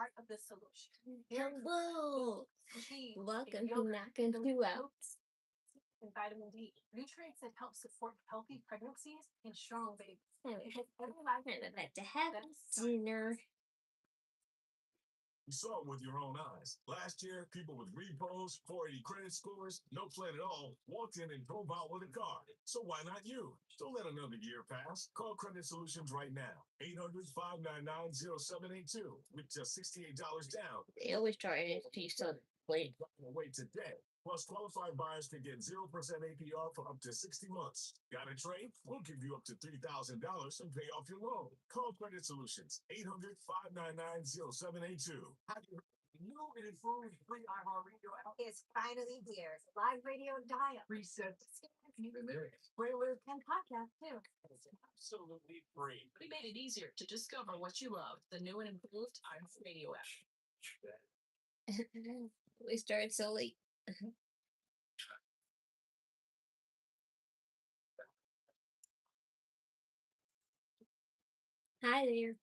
part of the solution. Hello. Cheese, Welcome to yogurt, Knockin Chu Out. and vitamin D, nutrients that help support healthy pregnancies and strong babies. Because every life And I'd like to have dinner. You saw it with your own eyes. Last year, people with repos, 480 credit scores, no plan at all, walked in and drove out with a car. So why not you? Don't let another year pass. Call Credit Solutions right now. 800-599-0782 with just $68 down. They always try to teach something late. Wait today. Plus, qualified buyers can get 0% APR for up to 60 months. Got a trade? We'll give you up to $3,000 and pay off your loan. Call Credit Solutions, 800-599-0782. How do you new and improved free iHeartRadio app is finally here. Live radio dial, reset even there. trailer, and podcast too. It's absolutely free. We made it easier to discover what you love. The new and improved iHeartRadio app. We started so late. Hi there.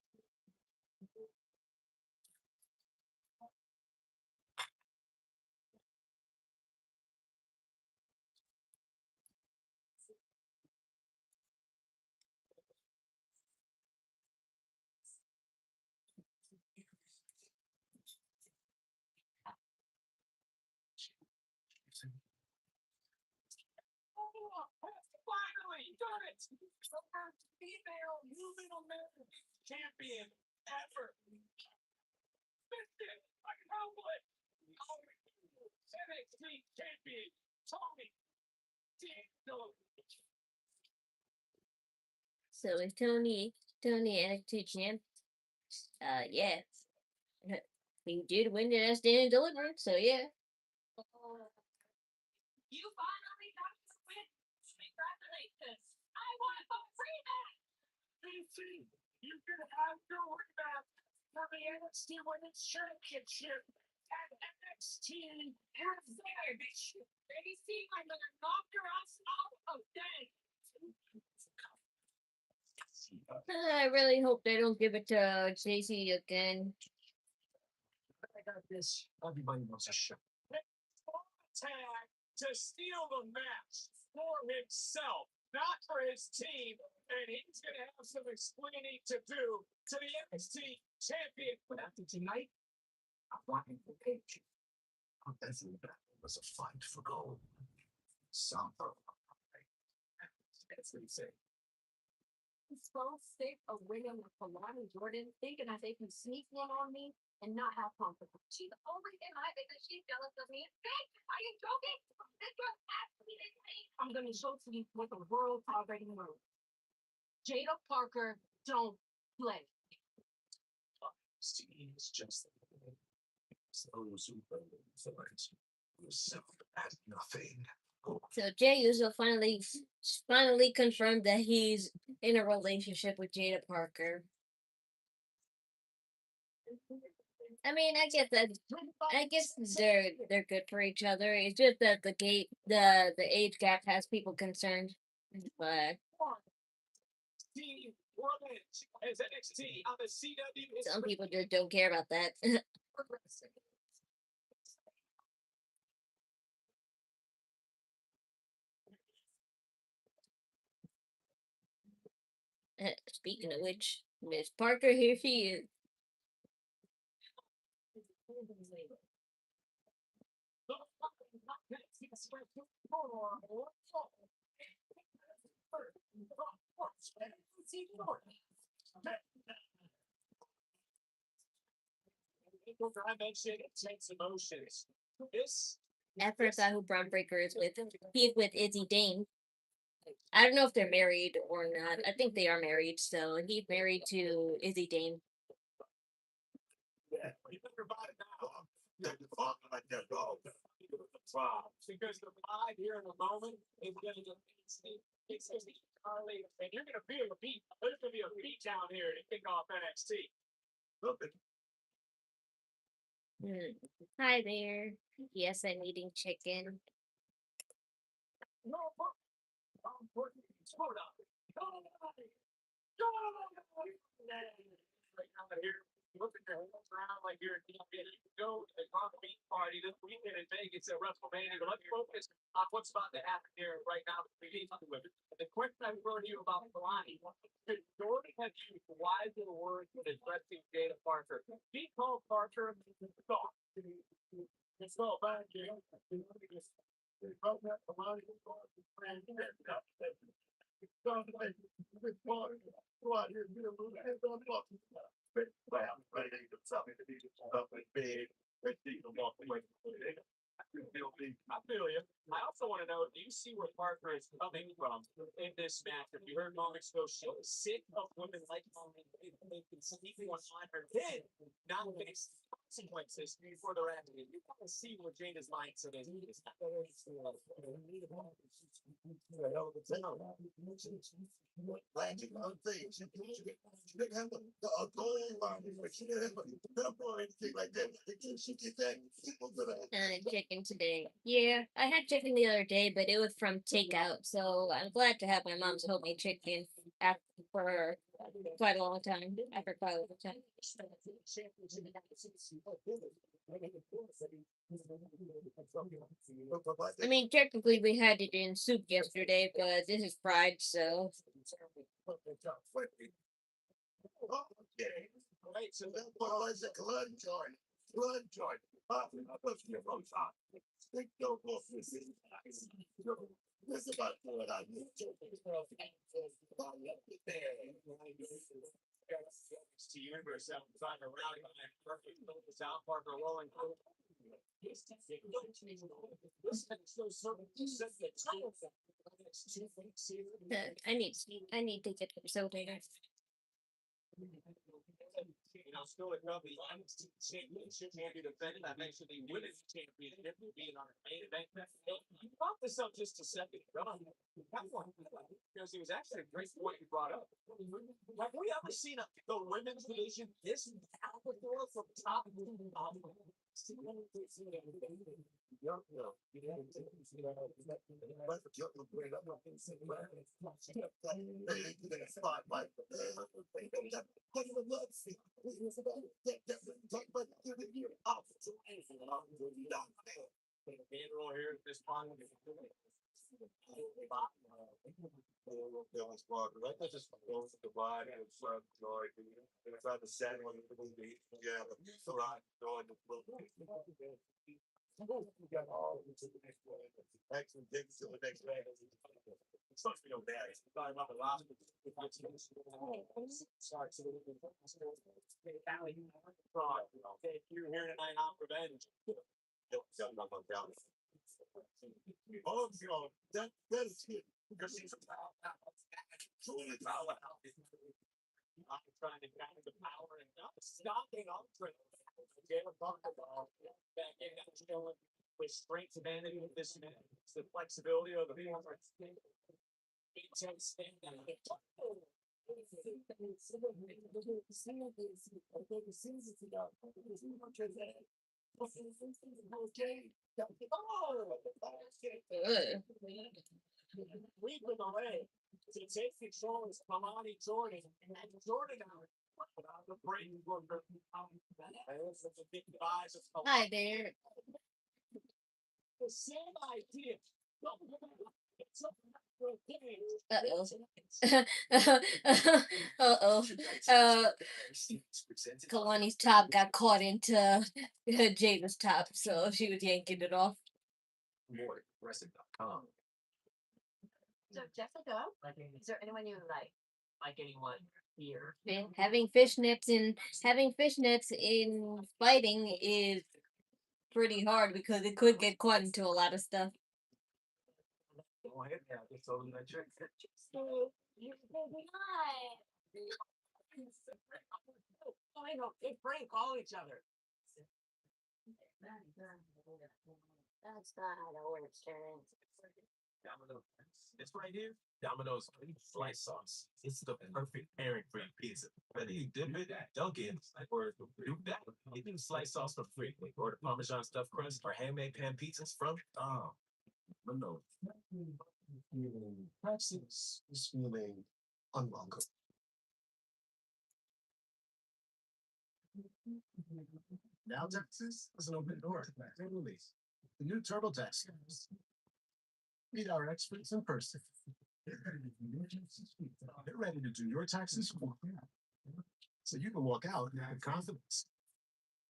Finally, done it! The first female human American champion ever. Missed it! I know it! NXT champion Tony D'Angelo. So is Tony NXT champ? Yeah. He did win the last stand and delivered, so yeah. You finally got to win. Congratulations. I want a rematch. DC, you're gonna have your rematch for the NXT Women's Championship at NXT Advantage. AC, I'm gonna knock your ass out of day. I really hope they don't give it to Jacy again. I got this. Everybody wants a show. Tag to steal the match for himself, not for his team, and he's gonna have some explaining to do to the NXT champion. But after tonight, I want him to pitch. Every battle was a fight for gold. Something. That's what he said. It's so sick of winning with Kelani Jordan, thinking that they can sneak one on me and not have confidence. She's only in my because she's jealous of me. Bitch, are you joking? This was actually insane. I'm gonna show to you what the world already knows. Jaida Parker don't play. See, it's just those who who self at nothing. So Jay Uso finally confirmed that he's in a relationship with Jaida Parker. I mean, I guess they're good for each other. It's just that the age gap has people concerned. But As NXT on the CW. some people just don't care about that. Speaking of which, Miss Parker, here she is. I mentioned intense emotions. This At first, I who Braun Breaker is with. He's with Izzy Dane. I don't know if they're married or not. I think they are married. So he's married to Izzy Dane. Because the vibe here in a moment is going to it's Carly, and you're going to feel a beat. There's going to be a beat down here to kick off NXT. Look at Hi there. Yes, I'm eating chicken. look at your hands around like you're ready to go to the concrete party this weekend in Vegas at WrestleMania. But let's focus on what's about to happen here right now between the women. The question I wrote you about Kelani, could Jordan have used wiser words when addressing Jaida Parker? She called Parker soft. It's all back here. I feel you. I also want to know, do you see where Parker is coming from in this match? If you heard moments ago, she was sick of women like sneaking on her head, not face consequences for their acting. You kind of see where Jada's mindset is. Landing on things. She didn't have a goal line, she didn't have a number or anything like that. She did that. People do that. I had chicken today. Yeah, I had chicken the other day, but it was from takeout. So I'm glad to have my mom's homemade chicken after for quite a long time. After quite a long time. I mean, technically we had it in soup yesterday, but this is fried, so. Right, so that was a Kelani Jordan. Kelani Jordan. This is about what I need to To universe outside a rally behind perfect South Parker rolling. I need to get some soda. Still a company championship defending. I've actually winning championship being on a main event. You brought this up just a second ago. Because it was actually a great point you brought up. Have we ever seen the women's division this before from top to bottom? Here at this point. Right, that's just goes to the vibe and it's not the sad one. Yeah, but it's all right. Excellent. Thanks to the next man. It's supposed to be no bad. It's talking about the last. Sorry, so you're here tonight on revenge. Oh, that is it. Because she's a powerhouse. Truly powerhouse. I'm trying to guide the power and not stopping up for Jaida Parker back in that showing with strength advantage of this man. It's the flexibility of the former. Weeping away to take control is Kelani Jordan and Jordan out. The brain worker. Hi there. The same idea. Uh-oh. Kalani's top got caught into Jada's top, so she was yanking it off. More wrestling.com. So Jessica, is there anyone you like anyone here? Man, having fishnets in fighting is pretty hard because it could get caught into a lot of stuff. Go ahead now. It's all in that trick. I know. They prank all each other. That's not how that works, Terrence. Domino. It's right here. Domino's slice sauce. It's the perfect pairing for your pizza. Whether you dip it, dunk it, or do that, you can slice sauce for free. Order Parmesan stuffed crust or handmade pan pizzas from Domino. Praxis is feeling unwelcome. Now Texas is an open door. Release. The new TurboTax comes. Meet our experts in person. They're ready to do your taxes for you, so you can walk out with confidence.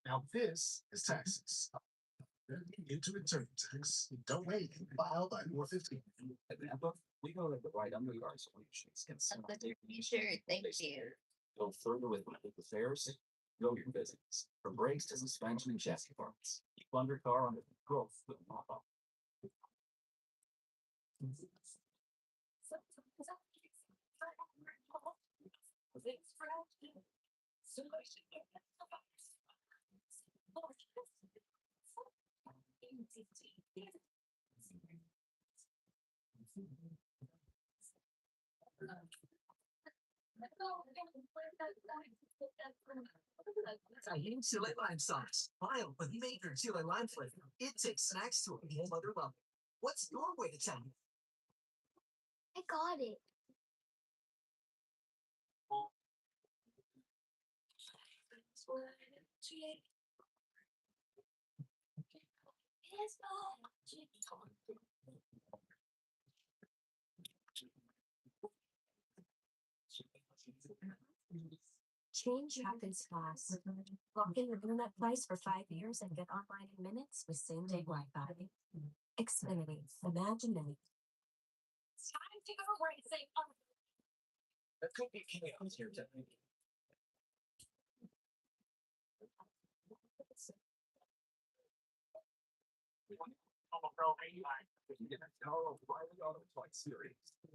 Now this is taxes. Into return tax. Don't wait. File by 4/15. We go to the right undercard solutions. Sure, thank you. Go further with affairs. Go your business. From brakes to suspension and chassis parts. Keep undercar under growth with mop. Heyy Chile lime sauce. Mild with major Chile lime flavor. It takes snacks to a whole other level. What's your way to town? I got it. Change happens fast. Lock in your internet price for 5 years and get online in minutes with same-day Wi-Fi. Xfinity. Imagine it. It's time to go racing. There could be chaos here tonight. Series.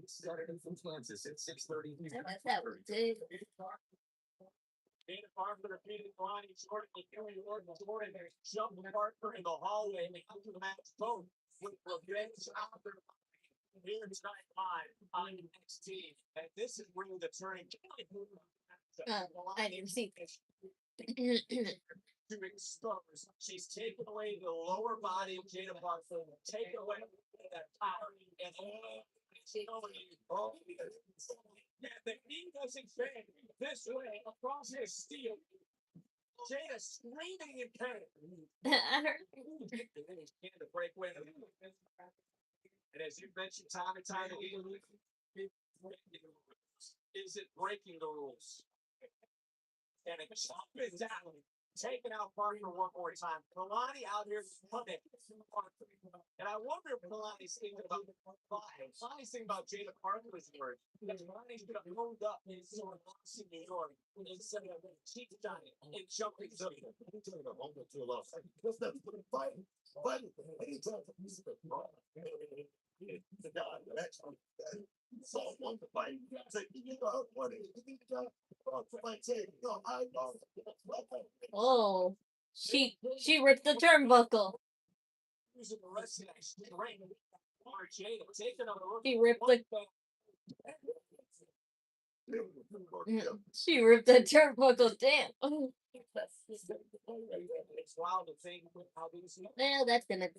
Started in Kansas at 6:30. That was good. Jaida Parker defeated Kelani Jordan and Kelani Jordan jumped Parker in the hallway and they come to the match both with revenge out there here tonight live on NXT. And this is really the turning I didn't see. to expose. She's taken away the lower body of Jaida Parker, taken away that power, and yeah, the knee doesn't bend this way across his steel. Jaida screaming in pain. I heard. To break away. And as you mentioned time and time again, is it breaking the rules? And it chopping down, taking out Parker one more time. Kelani out here coming. And I wonder if Kalani's thinking about Jaida Parker's words. Because Kalani's gonna hold up in sort of in New York instead of cheap dining and jumping to Let's not put a fight. Anytime he's the guy that actually saw one to fight. Say, you know, what is it? Oh, she ripped the turnbuckle. using the rest of that strength. Or Jaida taking a look. She ripped the she ripped the turnbuckle. Damn. It's wild to think how these Well, that's gonna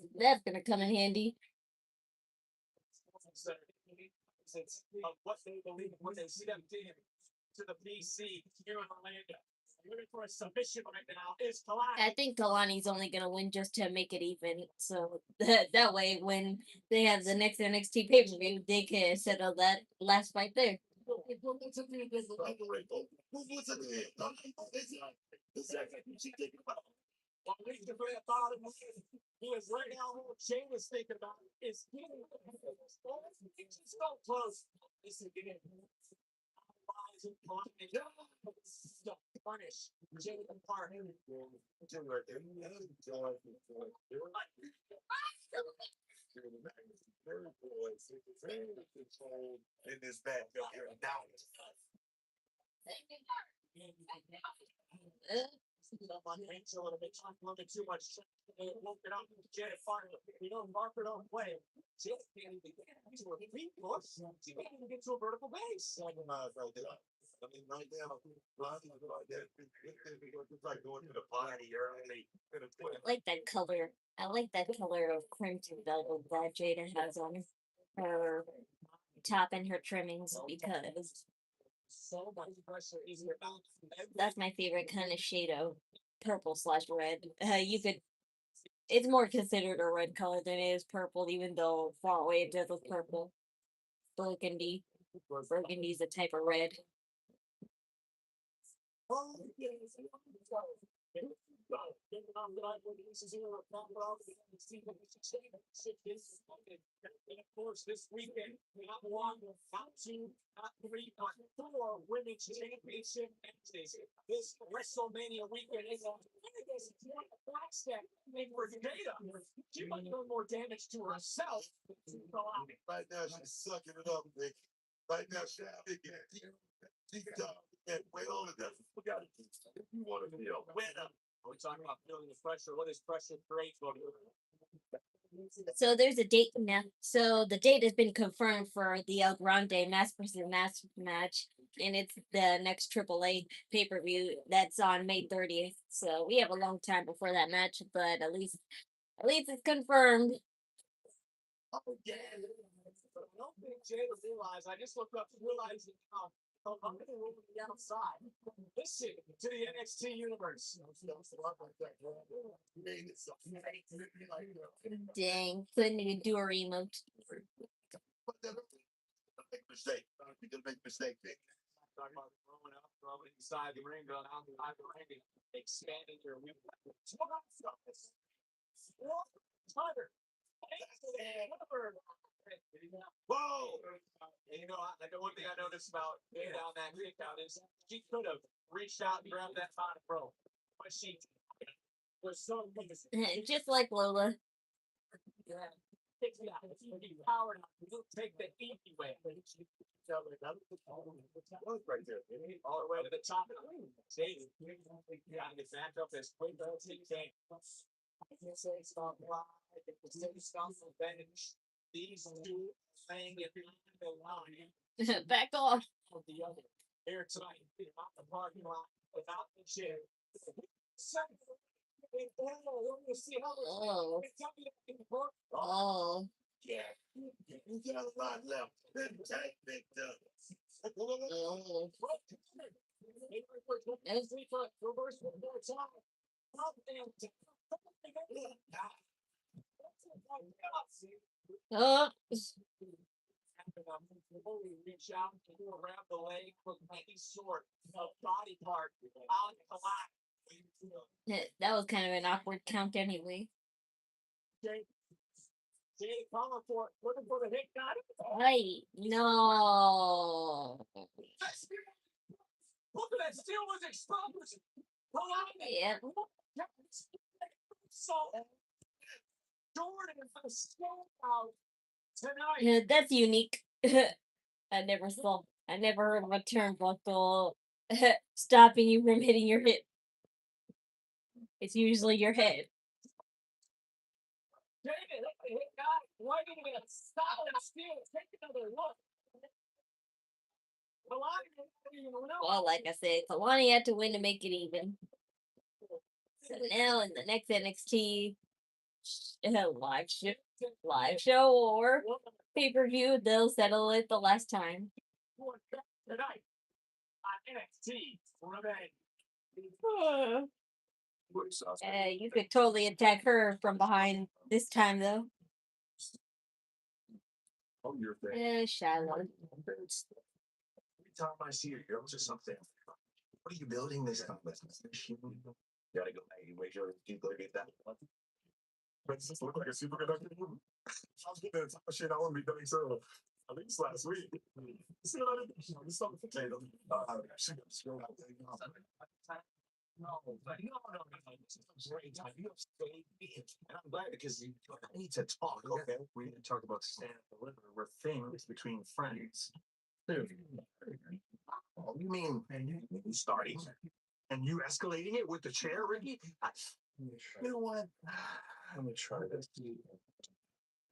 come in handy. It's of what they believe, what they stepped in to the BC here in Orlando. Looking for a submission right now is Kelani. I think Kalani's only gonna win just to make it even. So that way, when they have the next NXT pay-per-view, they can settle that last fight there. Well, at least the way I thought it was, he was right now what Shane was thinking about is getting so close. This is getting punish Jaida Parker. In this back here down. Too much. Woke it up. Jaida Parker. You know, Parker don't play. Jaida can't even get to a feet. She can't even get to a vertical base. Right there. I mean, right now, it's like going to the party early. I like that color. I like that color of crimson velvet that Jaida has on her top and her trimmings because So much pressure is about. that's my favorite kind of shade of purple slash red. You could. It's more considered a red color than it is purple, even though far away it does look purple. Burgundy. Burgundy is a type of red. And of course, this weekend, not one, not two, not three, not four women's championship matches. This WrestleMania weekend is a flagstaff for Jaida. She might do more damage to herself. Right now, she's sucking it up, Nick. Right now, she's deep down. And wait on it. That's what we got to do. If you want to be a winner. We're talking about feeling the pressure. What is pressure create? So there's a date now. So the date has been confirmed for the El Grande Mass vs. Mass match, and it's the next AAA pay per view that's on May 30th. So we have a long time before that match, but at least it's confirmed. Oh, yeah. But I don't think Jaida realized. I just looked up to realize that I'm going to move to the outside. Listen to the NXT universe. Dang, couldn't even do a remote. Make mistake. You can make mistake, Nick. Talking about throwing inside the ring, going outside the ring, and expanding your wing. Hunter. Whoa! And you know, the one thing I noticed about getting down that kick out is she could have reached out and grabbed that bottom rope, but she was so Just like Lola. takes it out. It's power. You take the easy way. Right there. All the way to the top of the ring. Jaden, you gotta get back up as quick as you can. Stop the bench. These two playing it the line. Back off. Of the other. Airtight. Out the parking lot without the chair. Oh. Oh. Yeah. You got a lot left. Take big ducks. Oh. Reverse one more time. Oh. Reach out and grab the leg from any sort of body part on the line. That was kind of an awkward count anyway. Jay, calling for it, looking for the hit, got it. Hey, no. Look at that, steel was exposed. Yeah. So, Jordan is still out tonight. Yeah, that's unique. I never heard of a turnbuckle stopping you from hitting your hip. It's usually your head. David, look at the hit, got it. Why didn't we stop and steal? Take another look. Well, like I said, Kelani had to win to make it even. So now in the next NXT live show or pay per view, they'll settle it the last time. Tonight on NXT Revenge. You could totally attack her from behind this time, though. Oh, you're there. Shiloh. Every time I see your girls or something, what are you building this time? Machine? Gotta go. Hey, wait, sure you go get that. Does this look like a superconductor? I was getting that shit I want to be doing so. I think it's last week. See what I did? It's something potato. I should go scroll out there. No, this is a great time. You have stayed in. And I'm glad because I need to talk, okay? We need to talk about stand and deliver. We're things between friends. Dude. Oh, you mean you starting and you escalating it with the chair, Ricky? You know what? Let me try this.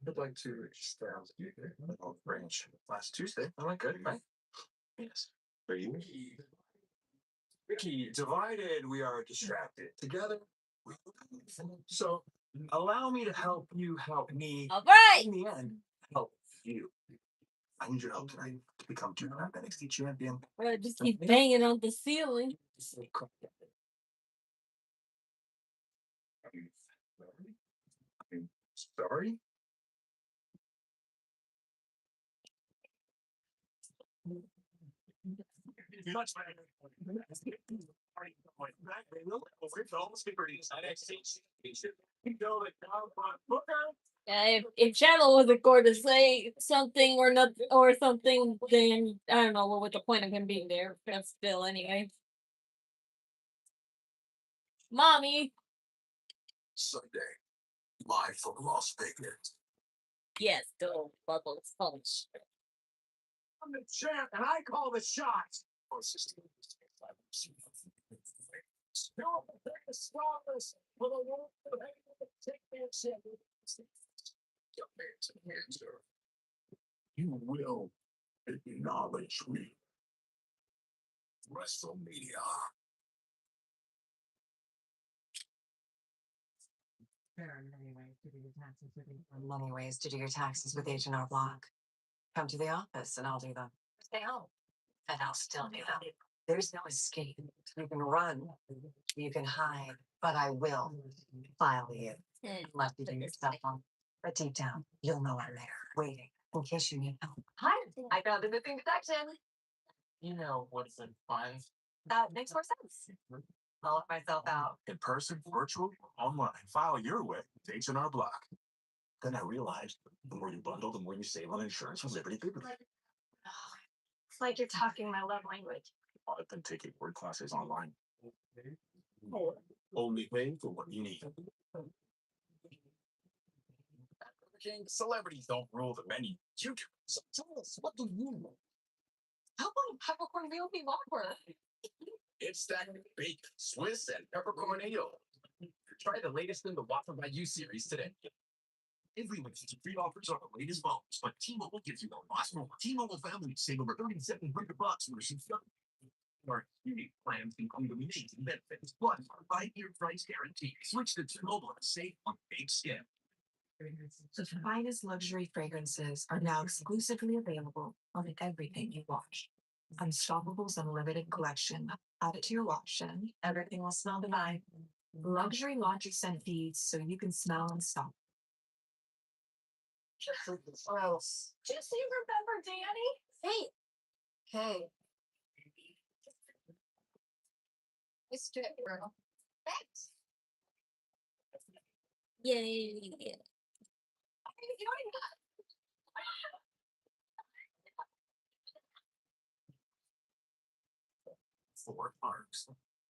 I'd like to stand on branch last Tuesday. Am I good, right? Yes. Are you? Ricky, divided, we are distracted. Together, we so allow me to help you help me. All right. In the end, help you. I need your help tonight to become two-time NXT champion. Bro, just keep banging on the ceiling. I'm sorry? If Shadow wasn't going to say something or not or something, then I don't know what was the point of him being there. But still, anyway. Mommy. Sunday, live from Las Vegas. Yes, go Bubbles Punch. I'm the champ, and I call the shots. No, they're the strongest for the world championship. You will acknowledge me. WrestleMania. There are many ways to do your taxes with many ways to do your taxes with H&R Block. Come to the office and I'll do them. Stay home and I'll still do them. There's no escape. You can run, you can hide, but I will file you. Let you do your stuff on. But deep down, you'll know I'm there, waiting in case you need help. Hi, I found a missing detection. You know what's in five? That makes more sense. I'll let myself out. In person, virtual, or online. File your way to H&R Block. Then I realized the more you bundle, the more you save on insurance with Liberty Paper. It's like you're talking my love language. I've been taking word classes online. Only paying for what you need. Celebrities don't rule the menu. You do. So tell us, what do you know? How long peppercorn meal be longer? It's that bacon, Swiss, and peppercorn ale. Try the latest in the Waffle by You series today. Every week, free offers on the latest phones, but T-Mobile gives you the lots more. T-Mobile families save over $3,700 versus our unique plans include amazing benefits, plus our 5-year price guarantee. Switch to T-Mobile and save on big scale. The finest luxury fragrances are now exclusively available on everything you watch. Unstoppable's unlimited collection. Add it to your watch and everything will smell divine. Luxury laundry scent feeds so you can smell and stop. Gross. Just so you remember, Danny? Hey. It's trip, girl. Thanks. Yay. Four parks.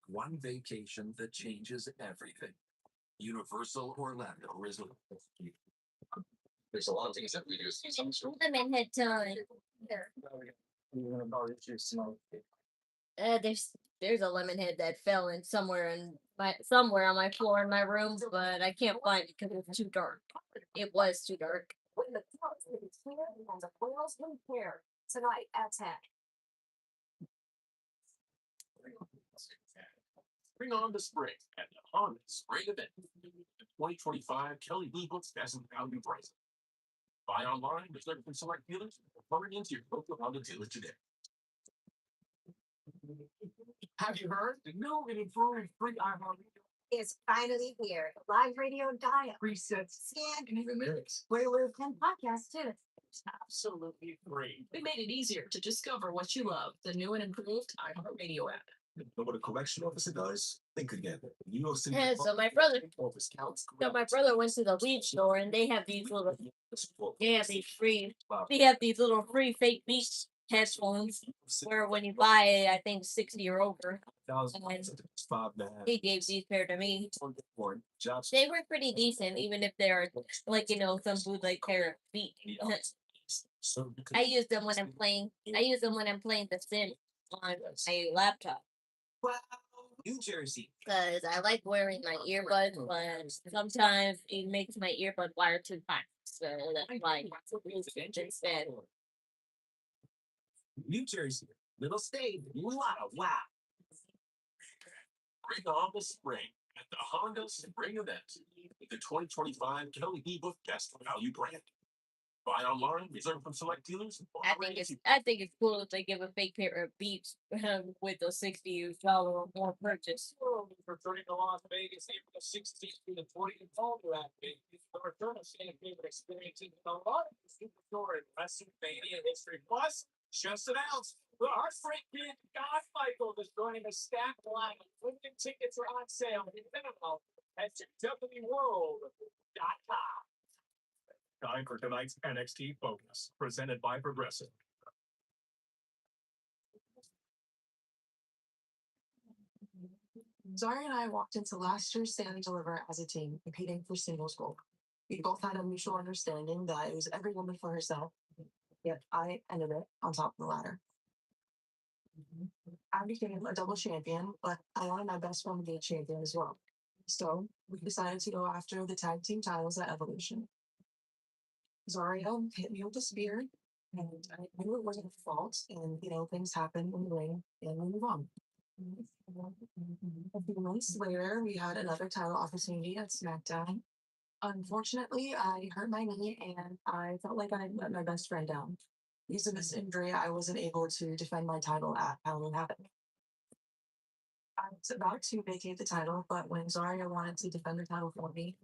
One vacation that changes everything. Universal Orlando Resort. There's a lot of things that we do. Lemon head time. There's a lemon head that fell in somewhere on my floor in my room, but I can't find it because it's too dark. It was too dark. When the clouds get clear and the whales will pair tonight at 10. Bring on the spring at the Honda Spring Event. The 2025 Kelly Lee Books Best Value Price. Buy online, reserve from select dealers, or hurry into your local Honda dealer today. Have you heard? The new and improved free iHeartRadio Is finally here. Live radio dial. presets, Scan. and even lyrics. Playlist and podcast too. Absolutely free. We made it easier to discover what you love. The new and improved iHeartRadio app. Know what a collection officer does? Think again. You know, Yeah, so my brother office counts. So my brother went to the weed store and they have these little free fake beats headphones where when you buy it, I think 60 or over. He gave these pair to me. They were pretty decent, even if they're like some bootleg pair of beat. I use them when I'm playing. I use them when I'm playing The Sims on my laptop. New Jersey. Because I like wearing my earbuds, but sometimes it makes my earbud wire too hot. So that's why I use it instead. New Jersey. Little state. Wow. Bring on the spring at the Honda Spring Event with the 2025 Kelly Lee Book Best Value brand. Buy online, reserve from select dealers. I think it's cool if they give a fake pair of Beats with a $60 or more purchase. World is returning to Las Vegas April 16th through the 20th. All that Vegas. The return of fan favorite experiences with a lot of superstore and WrestleMania history. Plus, just announced, our friend kid Don Michael is joining a stacked lineup. Limited tickets are on sale now at wworld.com. Time for tonight's NXT Focus, presented by Progressive. Zari and I walked into last year's Stand and Deliver as a team, competing for singles gold. We both had a mutual understanding that it was every woman for herself, yet I ended it on top of the ladder. I became a double champion, but I wanted my best friend to be a champion as well. So we decided to go after the tag team titles at Evolution. Zaria hit me with a spear, and I knew it wasn't her fault, and things happen in the ring, and we move on. A few months later, we had another title opportunity at SmackDown. Unfortunately, I hurt my knee and I felt like I let my best friend down. Because of this injury, I wasn't able to defend my title at Halloween Havoc. I was about to vacate the title, but when Zarya wanted to defend the title for me,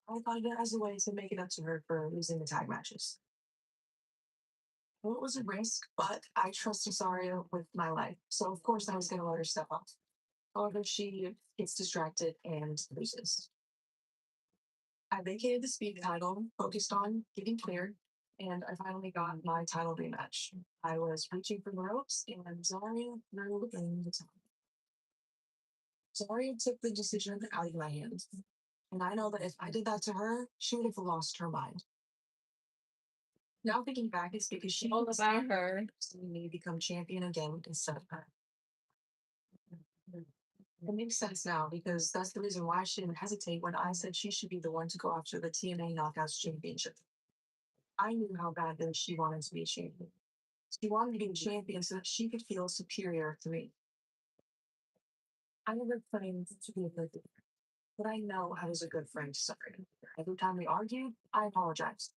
I thought of it as a way to make it up to her for losing the tag matches. Well, it was a risk, but I trusted Zarya with my life, so of course I was going to let her step up. However, she gets distracted and loses. I vacated the speed title, focused on getting cleared, and I finally got my title rematch. I was reaching for the ropes, and Zarya threw in the towel. Zarya took the decision out of my hands, and I know that if I did that to her, she would have lost her mind. Now thinking back, it's because she All about her. seeing me become champion again instead of her. It makes sense now because that's the reason why she didn't hesitate when I said she should be the one to go after the TNA Knockouts Championship. I knew how badly she wanted to be a champion. She wanted to be a champion so that she could feel superior to me. I never claimed to be a good friend, but I know I was a good friend to Zarya. Every time we argued, I apologized.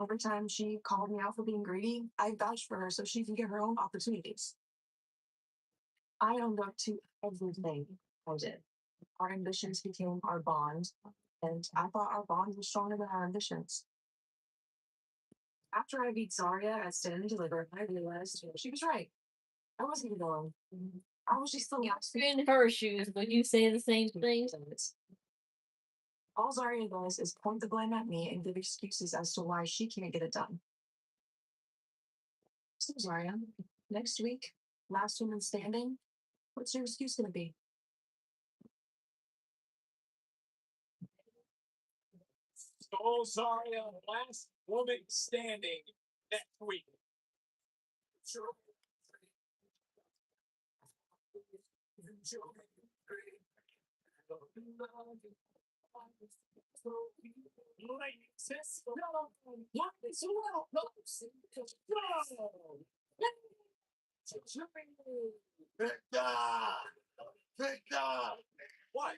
Every time she called me out for being greedy, I vouched for her so she can get her own opportunities. I owned up to everything I did. Our ambitions became our bond, and I thought our bond was stronger than our ambitions. After I beat Zarya at Stand and Deliver, I realized she was right. I wasn't even going. I was just still In her shoes, would you say the same thing? All Zarya does is point the blame at me and give excuses as to why she can't get it done. So Zarya, next week, last woman standing, what's your excuse going to be? So Zarya, last woman standing next week. Victor! What?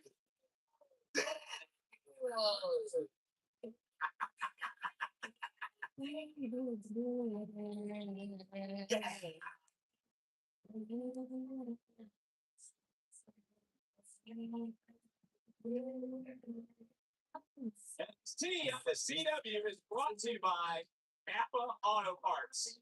NXT on the CW is brought to you by Napa Auto Parts.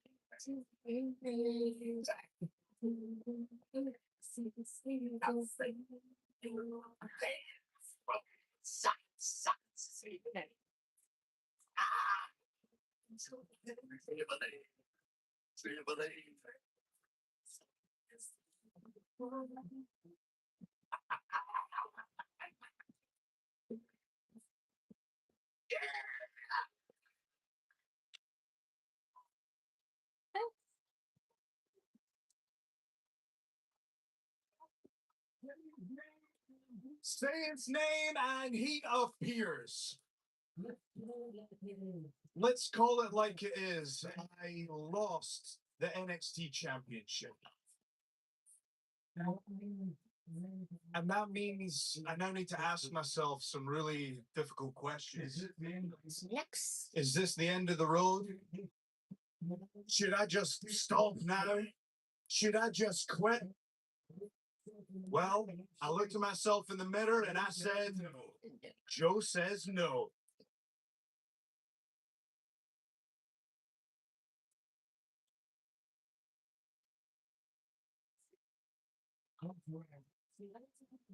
Say its name and he appears. Let's call it like it is. I lost the NXT championship. And that means I now need to ask myself some really difficult questions. Next. Is this the end of the road? Should I just stop now? Should I just quit? Well, I looked at myself in the mirror and I said, Joe says no.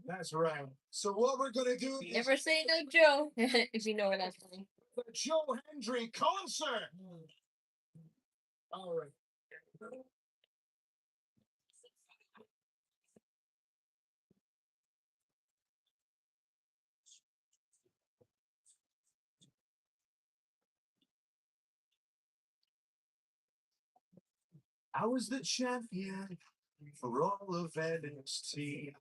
That's right. So what we're gonna do is Never say no, Joe. If you know what I'm saying. the Joe Hendry concert. All right. I was the champion for all of NXT.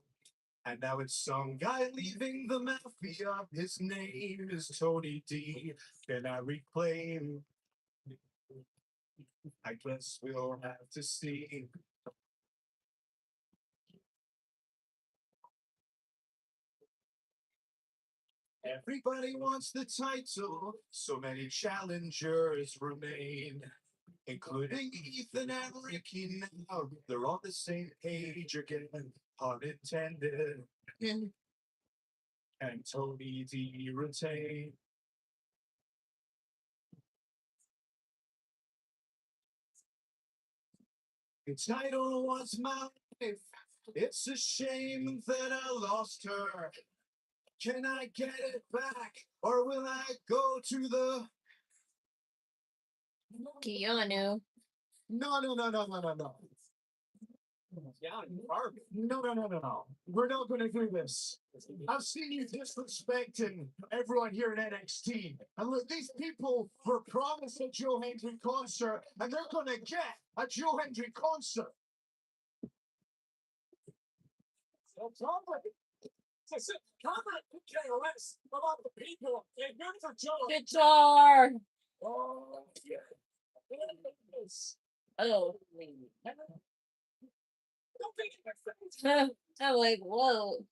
And now it's some guy leaving the mafia. His name is Tony D. Can I reclaim? I guess we'll have to see. Everybody wants the title. So many challengers remain, including Ethan and Ricky now. They're on the same page again, pun intended. And Tony D retain. The title was my life. It's a shame that I lost her. Can I get it back? Or will I go to the... Keanu. No. Yeah, no. We're not going to do this. I've seen you disrespecting everyone here at NXT. And look, these people were promised a Joe Hendry concert, and they're going to get a Joe Hendry concert. So probably. Comment could care less about the people and good for Joe. Guitar. Oh, yeah. Yes. Oh. Don't think in my face. I'm like, whoa.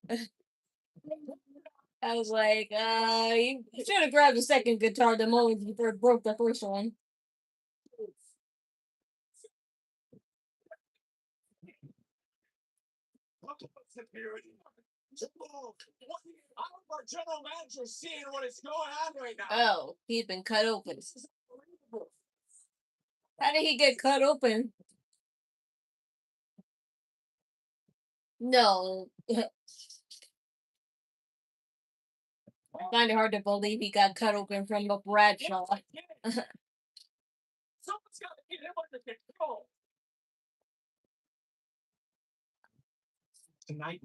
I was like, you should have grabbed a second guitar the moment you first broke the first one. I hope our general manager's seeing what is going on right now. Oh, he's been cut open. How did he get cut open? No. I find it hard to believe he got cut open from a Bradshaw. Someone's got to get him under control. Tonight,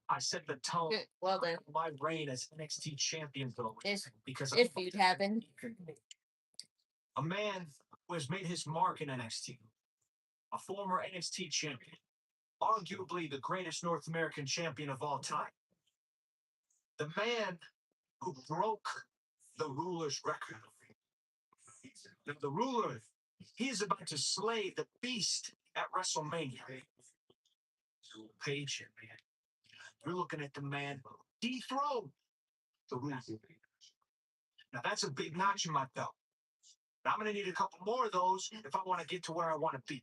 I set the tone. Well then, My reign as NXT champion goes because if feud happened. a man who has made his mark in NXT, a former NXT champion, arguably the greatest North American champion of all time, the man who broke the ruler's record. Now, the ruler, he is about to slay the beast at WrestleMania. Paige, man, you're looking at the man who dethroned the ruler. Now, that's a big notch in my belt. Now, I'm going to need a couple more of those if I want to get to where I want to be.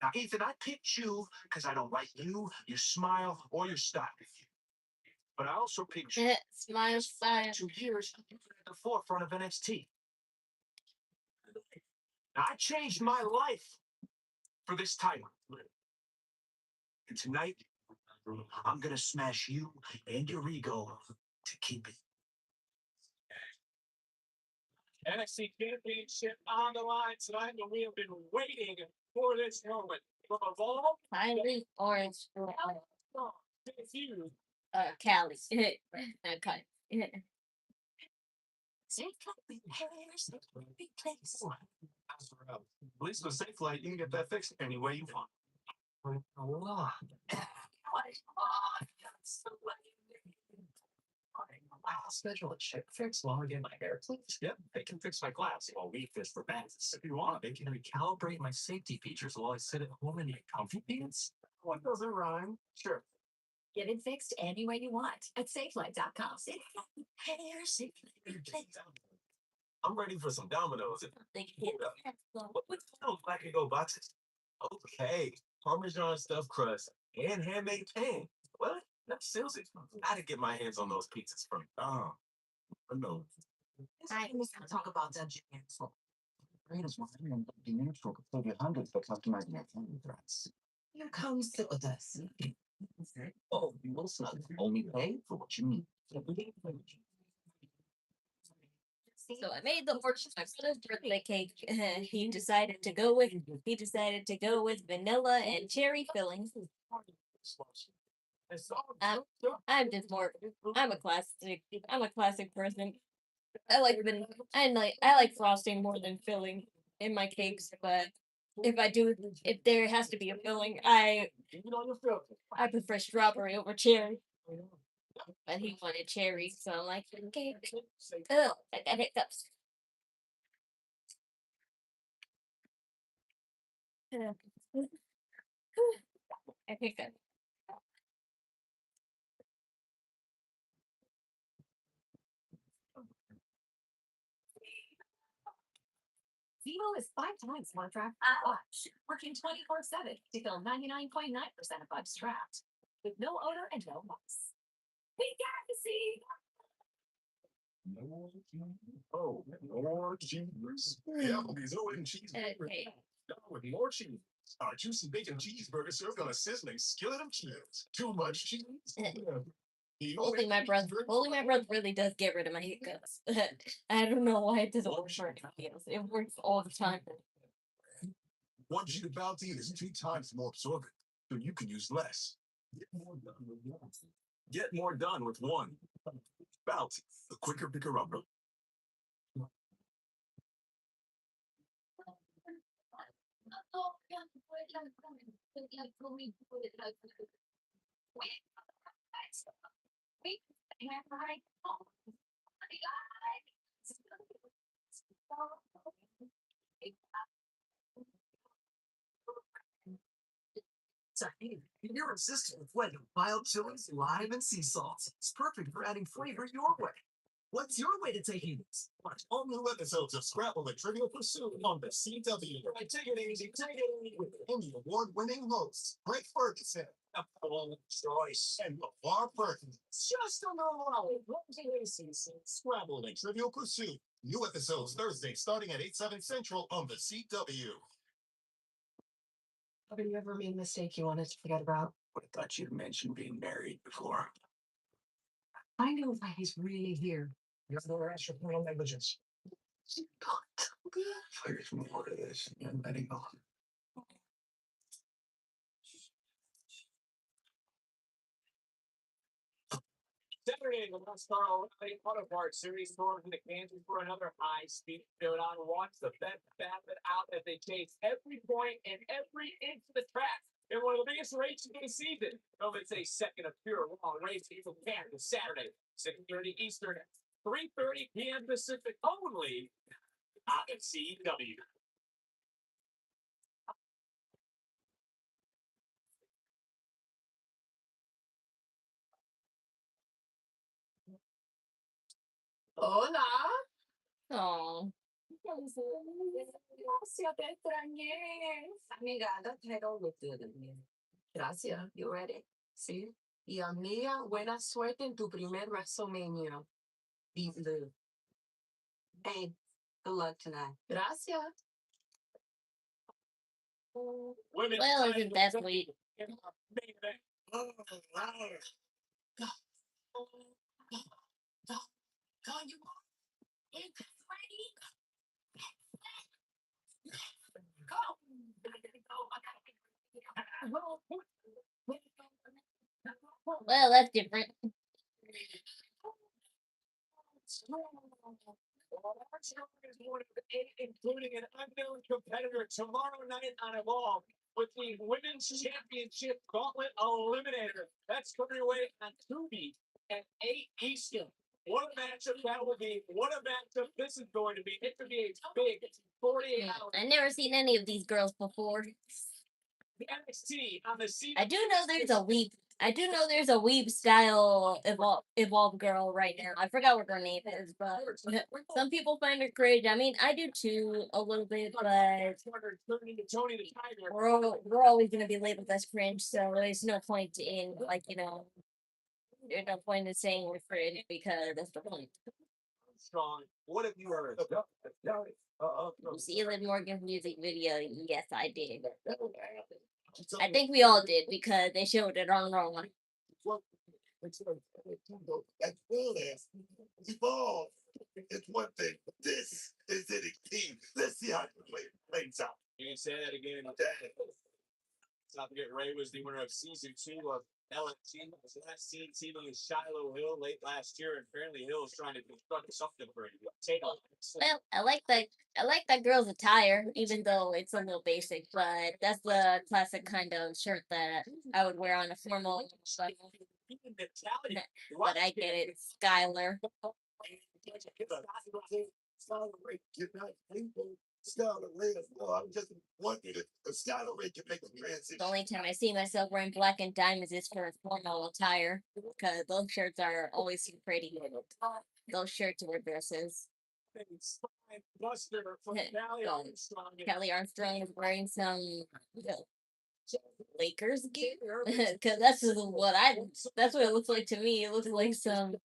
Now, Ethan, I picked you because I don't like you, your smile, or your style. But I also picked you. Smile style. 2 years at the forefront of NXT. Now, I changed my life for this title. And tonight, I'm going to smash you and your ego to keep it. NXT Championship on the line tonight, and we have been waiting for this moment. From Evolve, Kylie Orange. Feuds. Callie. Okay. At least with Safe Flight, you can get that fixed any way you want. I'll schedule a chick fix while I get my hair, please. Yep, they can fix my glass while we fish for bats. If you want, they can recalibrate my safety features while I sit at home in my comfy pants. What doesn't rhyme? Sure. Get it fixed any way you want at safelight.com. I'm ready for some dominoes. What with those black and gold boxes? Okay, Parmesan stuffed crust, And handmade pan. What? That seals it. Gotta get my hands on those pizzas from no. I Talk about that Japan. Greatest one and the neutral could save you hundreds by customizing your family threats. You come sit with us. Oh, you will snug. Only pay for what you need. So I made the horse my brother's birthday cake. He decided to go with vanilla and cherry filling. I'm just more. I'm a classic person. I like frosting more than filling in my cakes, but if there has to be a filling, I prefer strawberry over cherry. But he wanted cherry, so I'm like, okay. Ugh, I got hiccups. I hiccup. Vivo is 5 times more attractive. Watch, working 24/7 to fill 99.9% of bugs trapped, with no odor and no loss. We got to see. Oh, more cheeseburgers. Yeah, these O and cheeseburgers. Okay. With more cheese. Our juicy bacon cheeseburger served on a sizzling skillet of cheese. Too much cheese. Only my brother really does get rid of my hiccups. I don't know why it doesn't work for anybody else. It works all the time. 1 G bounty is 2 times more absorbent, so you can use less. Get more done with one. Bounty, the quicker picker upper. You're irresistible with blend of wild chilies, lime, and sea salt. It's perfect for adding flavor your way. What's your way to taking this? Watch all new episodes of Scrabble and Trivial Pursuit on the CW. Take it easy, with Emmy award-winning hosts Greg Ferguson, Apollo Joyce, and LeVar Perkins. Just a little rally. Scrabble and Trivial Pursuit. New episodes Thursday starting at 8/7 Central on the CW. Have you ever made a mistake you wanted to forget about? I thought you'd mentioned being married before. I know why he's really here. You have no arrest for criminal negligence. There's more to this than you're letting on. Saturday, the NASCAR Auto Parts Series tour into Kansas for another high-speed showdown. Watch the best battle it out as they chase every point and every inch of the track in one of the biggest races of the season. It's a second of pure raw racing from Kansas Saturday, 6:30 Eastern, 3:30 p.m. Pacific only on the CW. Hola. Oh, Gracias, te extrañé. Amiga, that title looked good in me. Gracias. You ready? Sí. Y amiga, buena suerte en tu primer WrestleMania. Be blue. Hey, good luck tonight. Gracias. Women's well, title isn't that sweet? in our main event. Go. Go, you it's ready. Well, that's different. Including an unknown competitor tomorrow night on Evolve with the Women's Championship Gauntlet Eliminator. That's coming away on Tubi at 8 Eastern. What a matchup that will be. What a matchup this is going to be. It could be a big 48 hours. I've never seen any of these girls before. The NXT on the CW. I do know there's a I do know there's a weeb style evolve girl right now. I forgot what her name is, but some people find her cringe. I mean, I do too a little bit, but we're always gonna be labeled as cringe, so there's no point in like there's no point in saying we're cringe because that's the point. Strong. What have you heard? You see Liv Morgan's music video? Yes, I did. I think we all did because they showed it on Raw. As well as evolve. It's one thing. This is NXT. Let's see how it plays out. You can say that again. Let's not forget Ray was the winner of season 2 of LNT. Last seen teaming with Shiloh Hill late last year, and apparently Hill is trying to construct something for you. Take a look. Well, I like that girl's attire, even though it's a little basic. But that's the classic kind of shirt that I would wear on a formal. But I get it, Skylar. I'm just wondering if Skylar Ray can make a transition. The only time I see myself wearing black and diamonds is for formal attire because those shirts are always so pretty. Those shirts or dresses. Kelly Armstrong is wearing some Lakers gear because that's what it looks like to me. It looks like some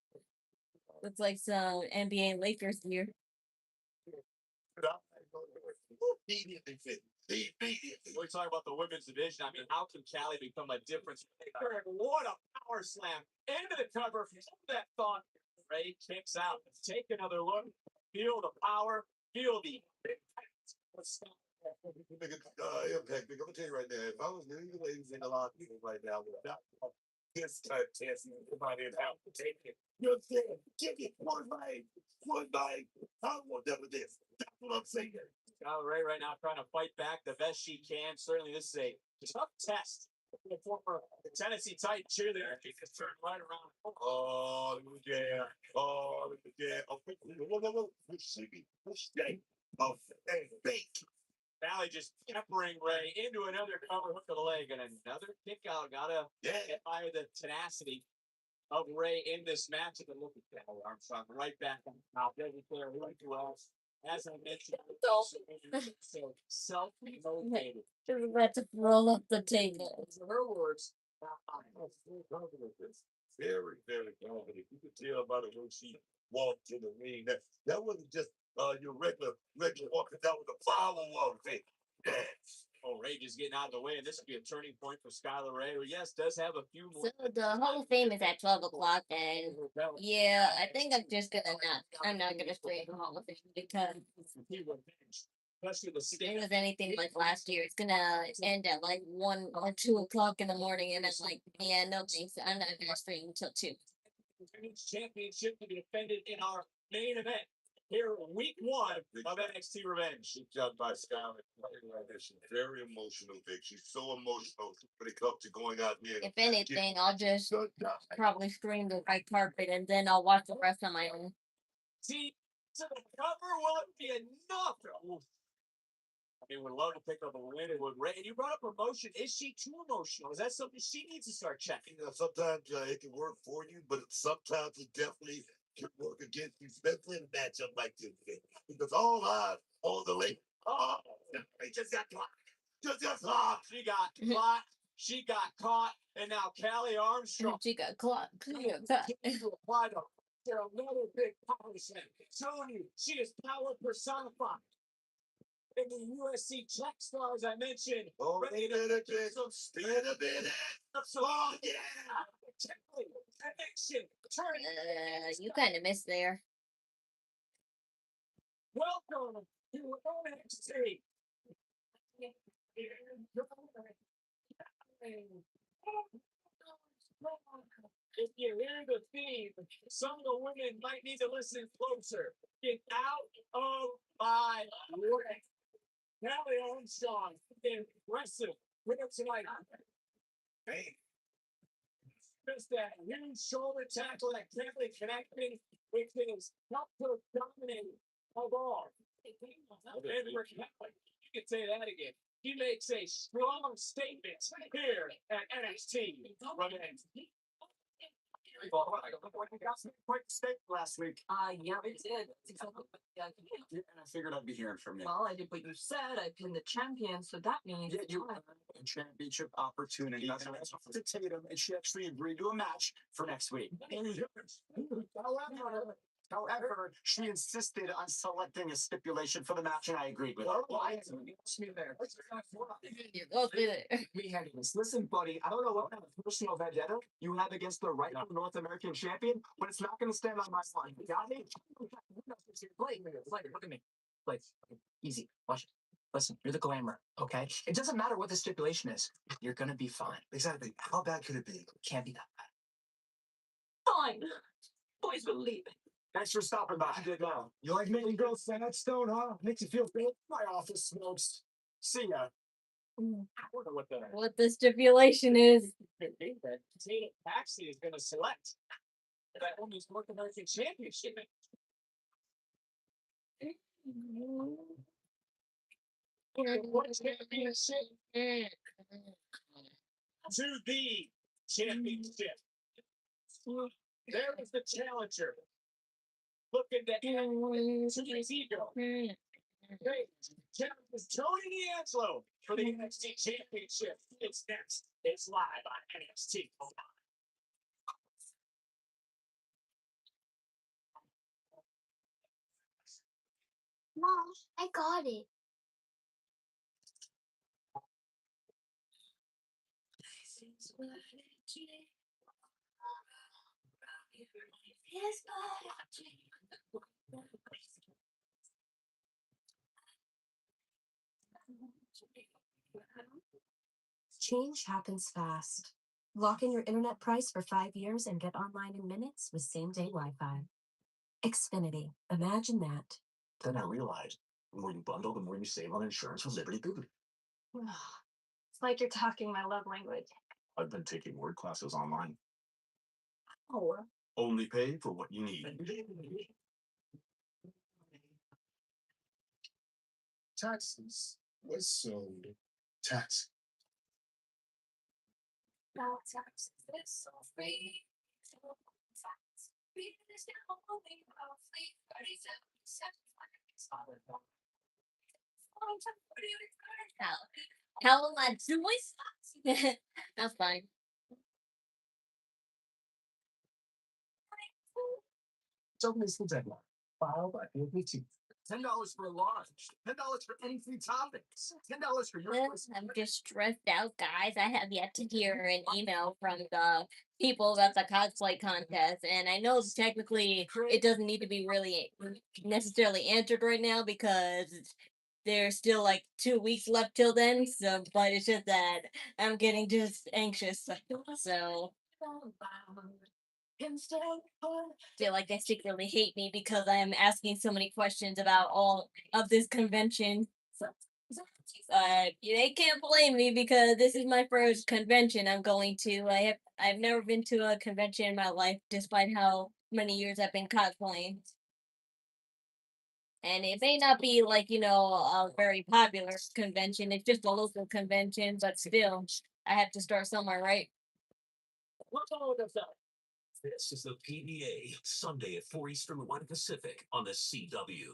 NBA Lakers gear. We're talking about the women's division. I mean, how can Callie become a difference maker? And what a power slam into the cover. Hold that thought. Ray kicks out. Let's take another look. Feel the power. Feel the impact. Impact. I'm gonna tell you right now, if I was new the ladies in a lot of people right now would not this contest somebody in how to take it. You understand? Give me one bite. I want that with this. That's what I'm saying. Ray right now trying to fight back the best she can. Certainly this is a tough test. The former Tennessee Titan cheerleader. She just turned right around. Oh yeah. Oh yeah. Oh, hey, bake. Valley just peppering Ray into another cover hook of the leg and another kick out. Gotta admire the tenacity of Ray in this match. And look at that Armstrong right back on top. Every player right to us. As I mentioned, so self-motivated. She's about to roll up the table. In her words, very, very confident. You could tell by the way she walked in the ring. That wasn't just your regular walking. That was a power walk thing. Oh, Ray just getting out of the way, and this could be a turning point for Skylar Ray, who, yes, does have a few more. So the Hall of Fame is at 12 o'clock, and yeah, I think I'm not gonna stay in the Hall of Fame because if it was anything like last year, it's gonna end at like 1 or 2 o'clock in the morning, and it's like, yeah, no thanks, I'm not gonna stay until 2. Championship to be defended in our main event. Here, week 1 of NXT Revenge. Good job by Skylar. She's very emotional, Vic. She's so emotional when it comes to going out there. If anything, I'll just probably scream the right carpet, and then I'll watch the rest on my own. See, to the cover, will it be enough? I mean, would love to pick up a win. It would. Ray, and you brought up emotion. Is she too emotional? Is that something she needs to start checking? Sometimes it can work for you, but sometimes it definitely can work against you, especially in a matchup like this. Because all eyes on the lady. Oh, they just got caught. Just caught. She got caught. She got caught. And now Callie Armstrong. She got caught. To apply another big power slam. Telling you, she is power personified. In the USC Czech Star, as I mentioned. Oh, wait a minute. Oh, yeah. Connection. You kind of missed there. Welcome to NXT. If you hear the theme, some of the women might need to listen closer. Get out of my way. Callie Armstrong, impressive winner tonight. Hey. Just that huge shoulder tackle that Kelly connecting with his helpful dominating of all. You can say that again. He makes a strong statement here at NXT. Quite the stake last week. Yeah, we did. That's exactly what And I figured I'd be hearing from you. Well, I did what you said. I pinned the champion, so that means Yeah, you had a championship opportunity. And I talked to Tatum, and she actually agreed to a match for next week. However, she insisted on selecting a stipulation for the match, and I agreed with her. We had this. Listen, buddy, I don't know what kind of personal vendetta you have against the rightful North American champion, but it's not going to stand on my side. You got me? Blake, look at me. Blake, easy. Watch it. Listen, you're the glamour, okay? It doesn't matter what the stipulation is. You're gonna be fine. Exactly. How bad could it be? Can't be that bad. Fine. Boys will leave. Thanks for stopping by. You like making girls stand that stone, huh? Makes you feel good. My office smokes. See ya. I wonder What the stipulation is. that Tatum Paxley is going to select that women's North American Championship. What championship to the championship? There is the challenger. Looking to add to his ego. Is Tony D'Angelo for the NXT Championship. It's next. It's live on NXT. Mom, I got it. Change happens fast. Lock in your internet price for 5 years and get online in minutes with same-day Wi-Fi. Xfinity. Imagine that. Then I realized the more you bundle, the more you save on insurance with Liberty Booty. It's like you're talking my love language. I've been taking word classes online. Oh. Only pay for what you need. Taxes was so tax. Now taxes is so free. How am I doing? That's fine. Don't miss the deadline. File by April 15th. $10 for a launch. $10 for any free topics. $10 for your I'm just stressed out, guys. I have yet to hear an email from the people about the cosplay contest, and I know technically it doesn't need to be really necessarily answered right now because there's still like 2 weeks left till then. So, but it's just that I'm getting just anxious. So feel like they secretly hate me because I'm asking so many questions about all of this convention. They can't blame me because this is my first convention I'm going to. I've never been to a convention in my life, despite how many years I've been cosplaying. And it may not be like, a very popular convention. It's just a local convention, but still, I have to start somewhere, right? What's all with us? This is the PDA, Sunday at 4 Eastern, 1 Pacific on the CW.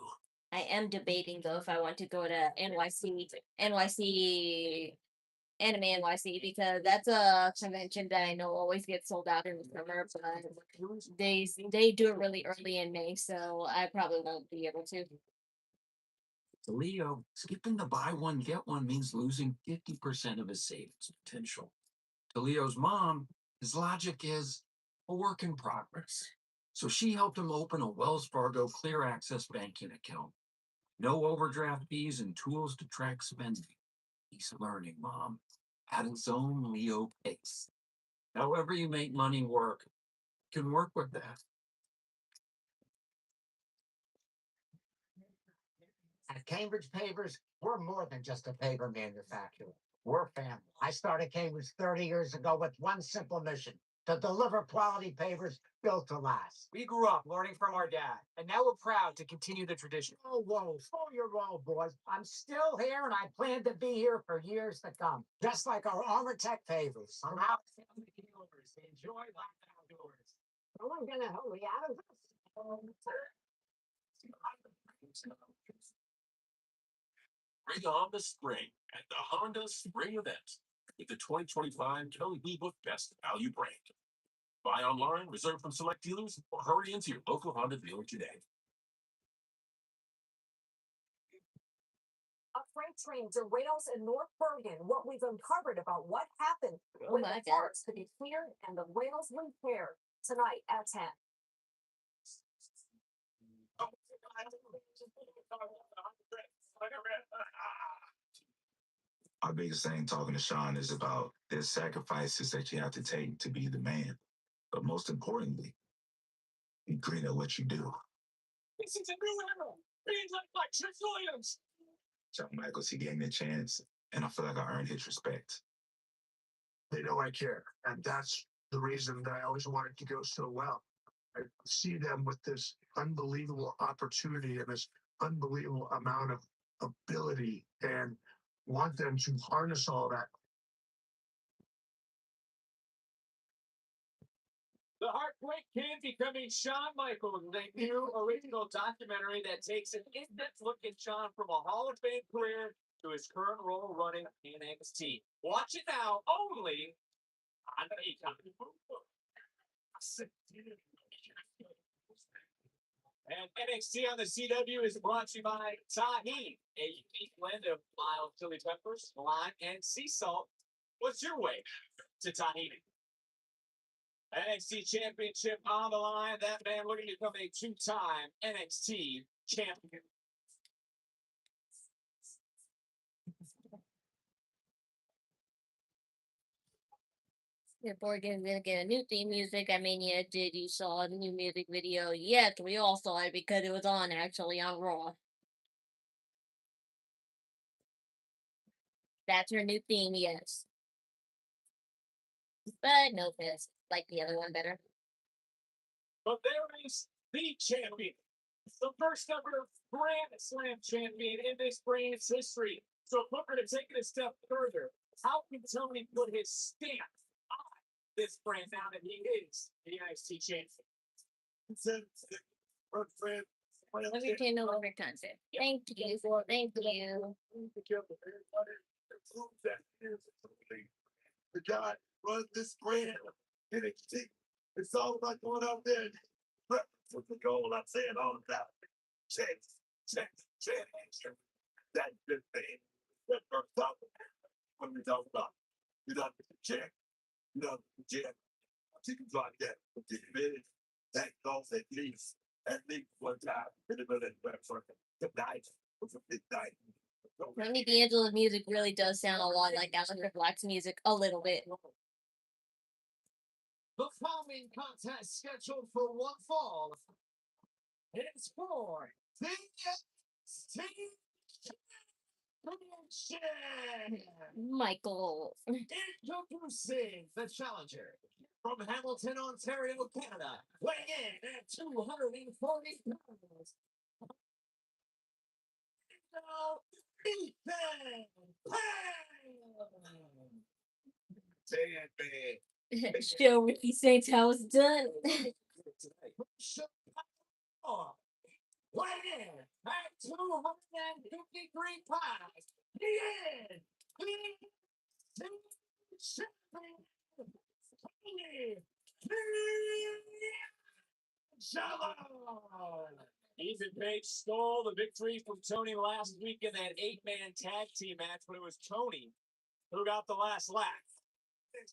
I am debating though if I want to go to NYC Anime NYC because that's a convention that I know always gets sold out in the summer, but they do it really early in May, so I probably won't be able to. To Leo, skipping the buy one, get one means losing 50% of his savings potential. To Leo's mom, his logic is a work in progress. So she helped him open a Wells Fargo Clear Access banking account. No overdraft fees and tools to track spending. He's learning, Mom, at his own Leo pace. However you make money work, you can work with that. At Cambridge Pavers, we're more than just a paver manufacturer. We're family. I started Cambridge 30 years ago with one simple mission: to deliver quality pavers built to last. We grew up learning from our dad, and now we're proud to continue the tradition. Oh, whoa, slow your roll, boys. I'm still here, and I plan to be here for years to come, just like our Armor Tech pavers. Somehow, Enjoy life outdoors. no one's gonna hold me out of this. Bring on the spring at the Honda Spring Event with the 2025 Kelly Blue Book Best Value Brand. Buy online, reserve from select dealers, or hurry into your local Honda dealer today. A freight train derails in North Bergen. What we've uncovered about what happened Oh when my the God. parts to be cleared and the rails repaired tonight at 10. My biggest thing talking to Sean is about there's sacrifices that you have to take to be the man. But most importantly, be great at what you do. This is a new era. Being like Trish Williams. Shawn Michaels, he gave me a chance, and I feel like I earned his respect. They know I care, and that's the reason that I always wanted to go so well. I see them with this unbelievable opportunity and this unbelievable amount of ability, and want them to harness all that. The Heartbreak Kid becoming Shawn Michaels is a new original documentary that takes an in-depth look at Shawn from a Hall of Fame career to his current role running NXT. Watch it now only on Peacock. And NXT on the CW is brought to you by Tahini, a unique blend of mild chili peppers, lime, and sea salt. What's your way to Tahini? NXT Championship on the line. That man looking to become a two-time NXT champion. Before getting to get a new theme music, I mean, yeah, did you saw the new music video? Yes, we all saw it because it was on actually on Raw. That's her new theme, yes. But no offense, like the other one better. But there is the champion, the first ever Grand Slam champion in this brand's history. So Booker to take it a step further. How can Tony put his stamp on this brand now that he is the NXT champion? Entertainment over concept. Thank you. Thank you. The guy runs this brand. NXT. It's all about going out there and with the goal. I'm saying all about chance. That's the thing. That's first topic. What we talk about? You know, the check. You know, the check. You can try to get 50 minutes. That golf at least one time. In the middle of the website. The night was a big night. Tony D'Angelo's music really does sound a lot like Aleister Black's music, a little bit. The following contest scheduled for one fall is for the NXT Championship. Michael. Introducing the challenger from Hamilton, Ontario, Canada, weighing in at 240 pounds. Now, Ethan Payne. Show Ricky Saints how it's done. Weighing in at 253 pounds. He is Ethan Page stole the victory from Tony last week in that 8-man tag team match, but it was Tony who got the last laugh.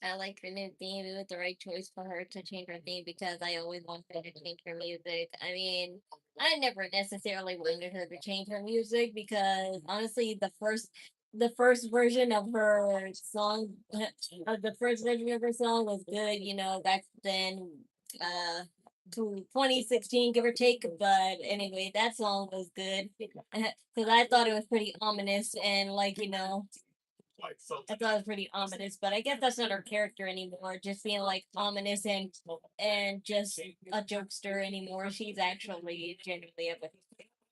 I like her new theme. It was the right choice for her to change her theme because I always wanted her to change her music. I mean, I never necessarily wanted her to change her music because honestly, the first version of her song, the first version of her song was good. You know, back then, to 2016, give or take. But anyway, that song was good because I thought it was pretty ominous and like I thought it was pretty ominous, but I guess that's not her character anymore. Just being like ominous and just a jokester anymore. She's actually genuinely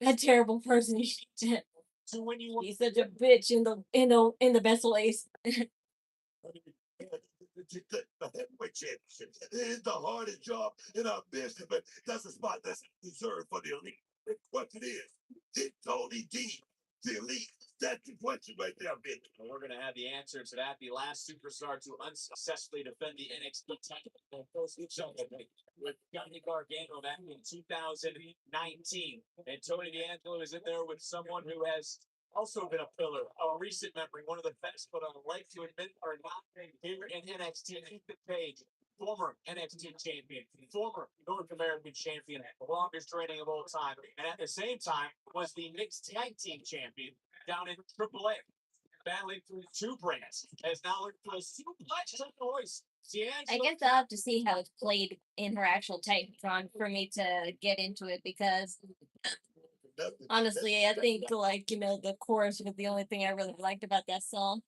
a terrible person. So when you She's such a bitch in the best ways. The heavyweight championship. It is the hardest job in our business, but that's a spot that's reserved for the elite. That's what it is. It's Tony D, the elite. That's the question right there, bitch. Well, we're going to have the answer to that. The last superstar to unsuccessfully defend the NXT title with Johnny Gargano back in 2019. And Tony D'Angelo is in there with someone who has also been a pillar, a recent memory, one of the best, but I would like to admit are not here in NXT. Ethan Page, former NXT champion, former North American champion, the longest reigning of all time, and at the same time was the mixed tag team champion down in AAA, battling through two brands, has now looked for a suplex to the voice. I guess I'll have to see how it's played in her actual Titantron for me to get into it because honestly, I think like the chorus was the only thing I really liked about that song.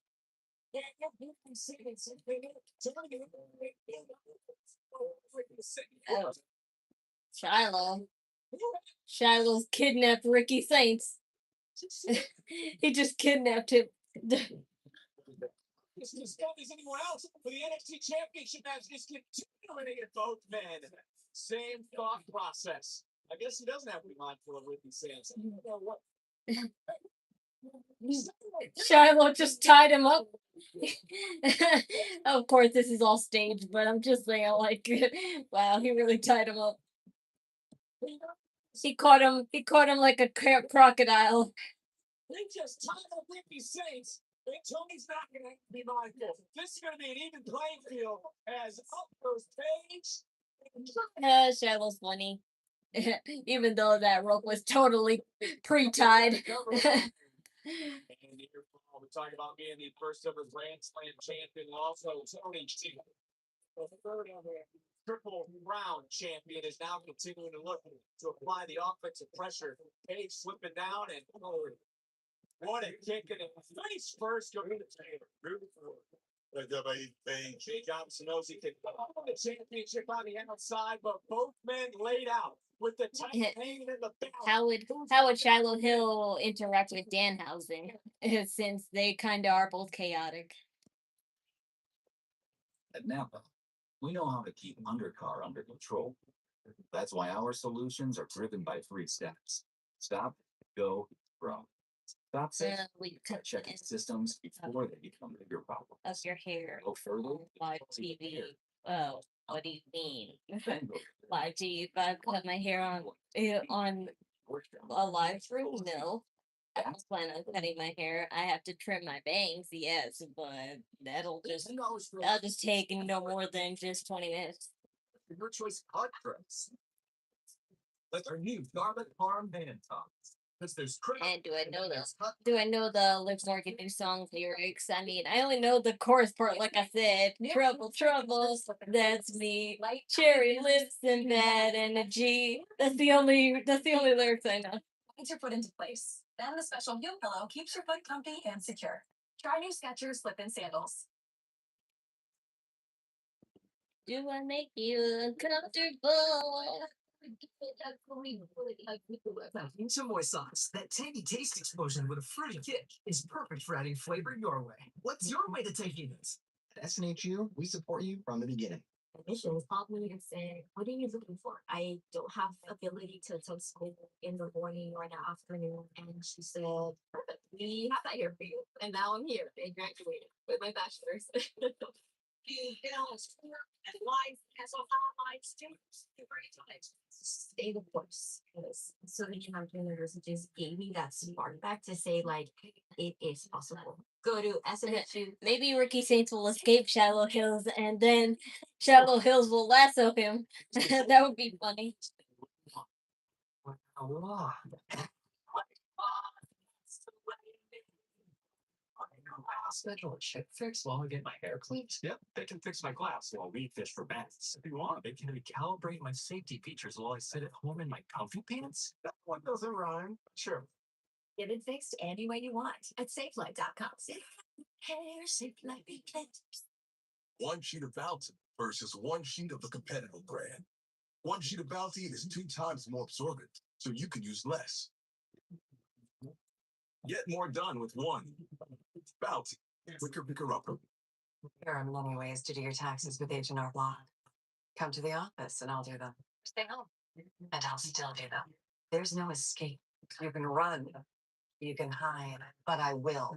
Oh, Shiloh's kidnapped Ricky Saints. He just kidnapped him. As strong as anyone else for the NXT Championship match is eliminated both men. Same thought process. I guess he doesn't have to be mindful of Ricky Saints. You know what? Shiloh just tied him up. Of course, this is all staged, but I'm just saying, like, wow, he really tied him up. He caught him. He caught him like a crocodile. They just tied up Ricky Saints. And Tony's not going to be mindful. This is going to be an even playing field as up goes Page. Shiloh's funny. Even though that rope was totally pre-tied. And here we're talking about being the first ever Grand Slam champion, also Tony G. The third ever Triple Crown champion is now continuing to look to apply the offensive pressure. Page slipping down and forward. What a kick in the face first. Go to the table. Jay Johnson knows he can win the championship on the outside, but both men laid out with the title hanging in the balance. How would Shiloh Hill interact with Danhausen since they kind of are both chaotic? At Napa, we know how to keep undercar under control. That's why our solutions are driven by 3 steps: stop, go, grow. Stop saying We checking systems before they become bigger problems. of your hair Go further. live TV. Oh, what do you mean? Live TV? If I cut my hair on a live stream, no. I don't plan on cutting my hair. I have to trim my bangs, yes, but that'll just take no more than just 20 minutes. Your choice of contracts. Like our new Garlic Parm Band Tops. Because there's And do I know the lips or get new song lyrics? I mean, I only know the chorus part, like I said. Trouble, troubles, that's me. Cherry lips and bad energy. That's the only lyrics I know. Get your foot into place. Then the special heel pillow keeps your foot comfy and secure. Try new Skechers slip-in sandals. Do I make you uncomfortable? Some soy sauce. That tangy taste explosion with a fruity kick is perfect for adding flavor your way. What's your way to taking this? At SNHU, we support you from the beginning. Admissions called me and said, "What are you looking for?" I don't have ability to attend school in the morning or in the afternoon. And she said, "Perfect, we have that here for you." And now I'm here and graduated with my bachelor's. And life has online students. Stay the course. So many universities gave me that spark back to say, like, it is possible. Go to SNHU. Maybe Ricky Saints will escape Shallow Hills and then Shallow Hills will lasso him. That would be funny. I'll schedule a chick fix while I get my hair cleaned. Yep, they can fix my glass while we fish for bass. If you want, they can recalibrate my safety features while I sit at home in my comfy pants. That one doesn't rhyme. Sure. Get it fixed any way you want at safelight.com. hair shaped like eclipse. One sheet of Bounty versus one sheet of the competitive brand. One sheet of Bounty is 2 times more absorbent, so you can use less. Get more done with one. Bounty. Quicker, picker upper. There are many ways to do your taxes with H&R Block. Come to the office and I'll do them. Stay home. And I'll still do them. There's no escape. You can run. You can hide. But I will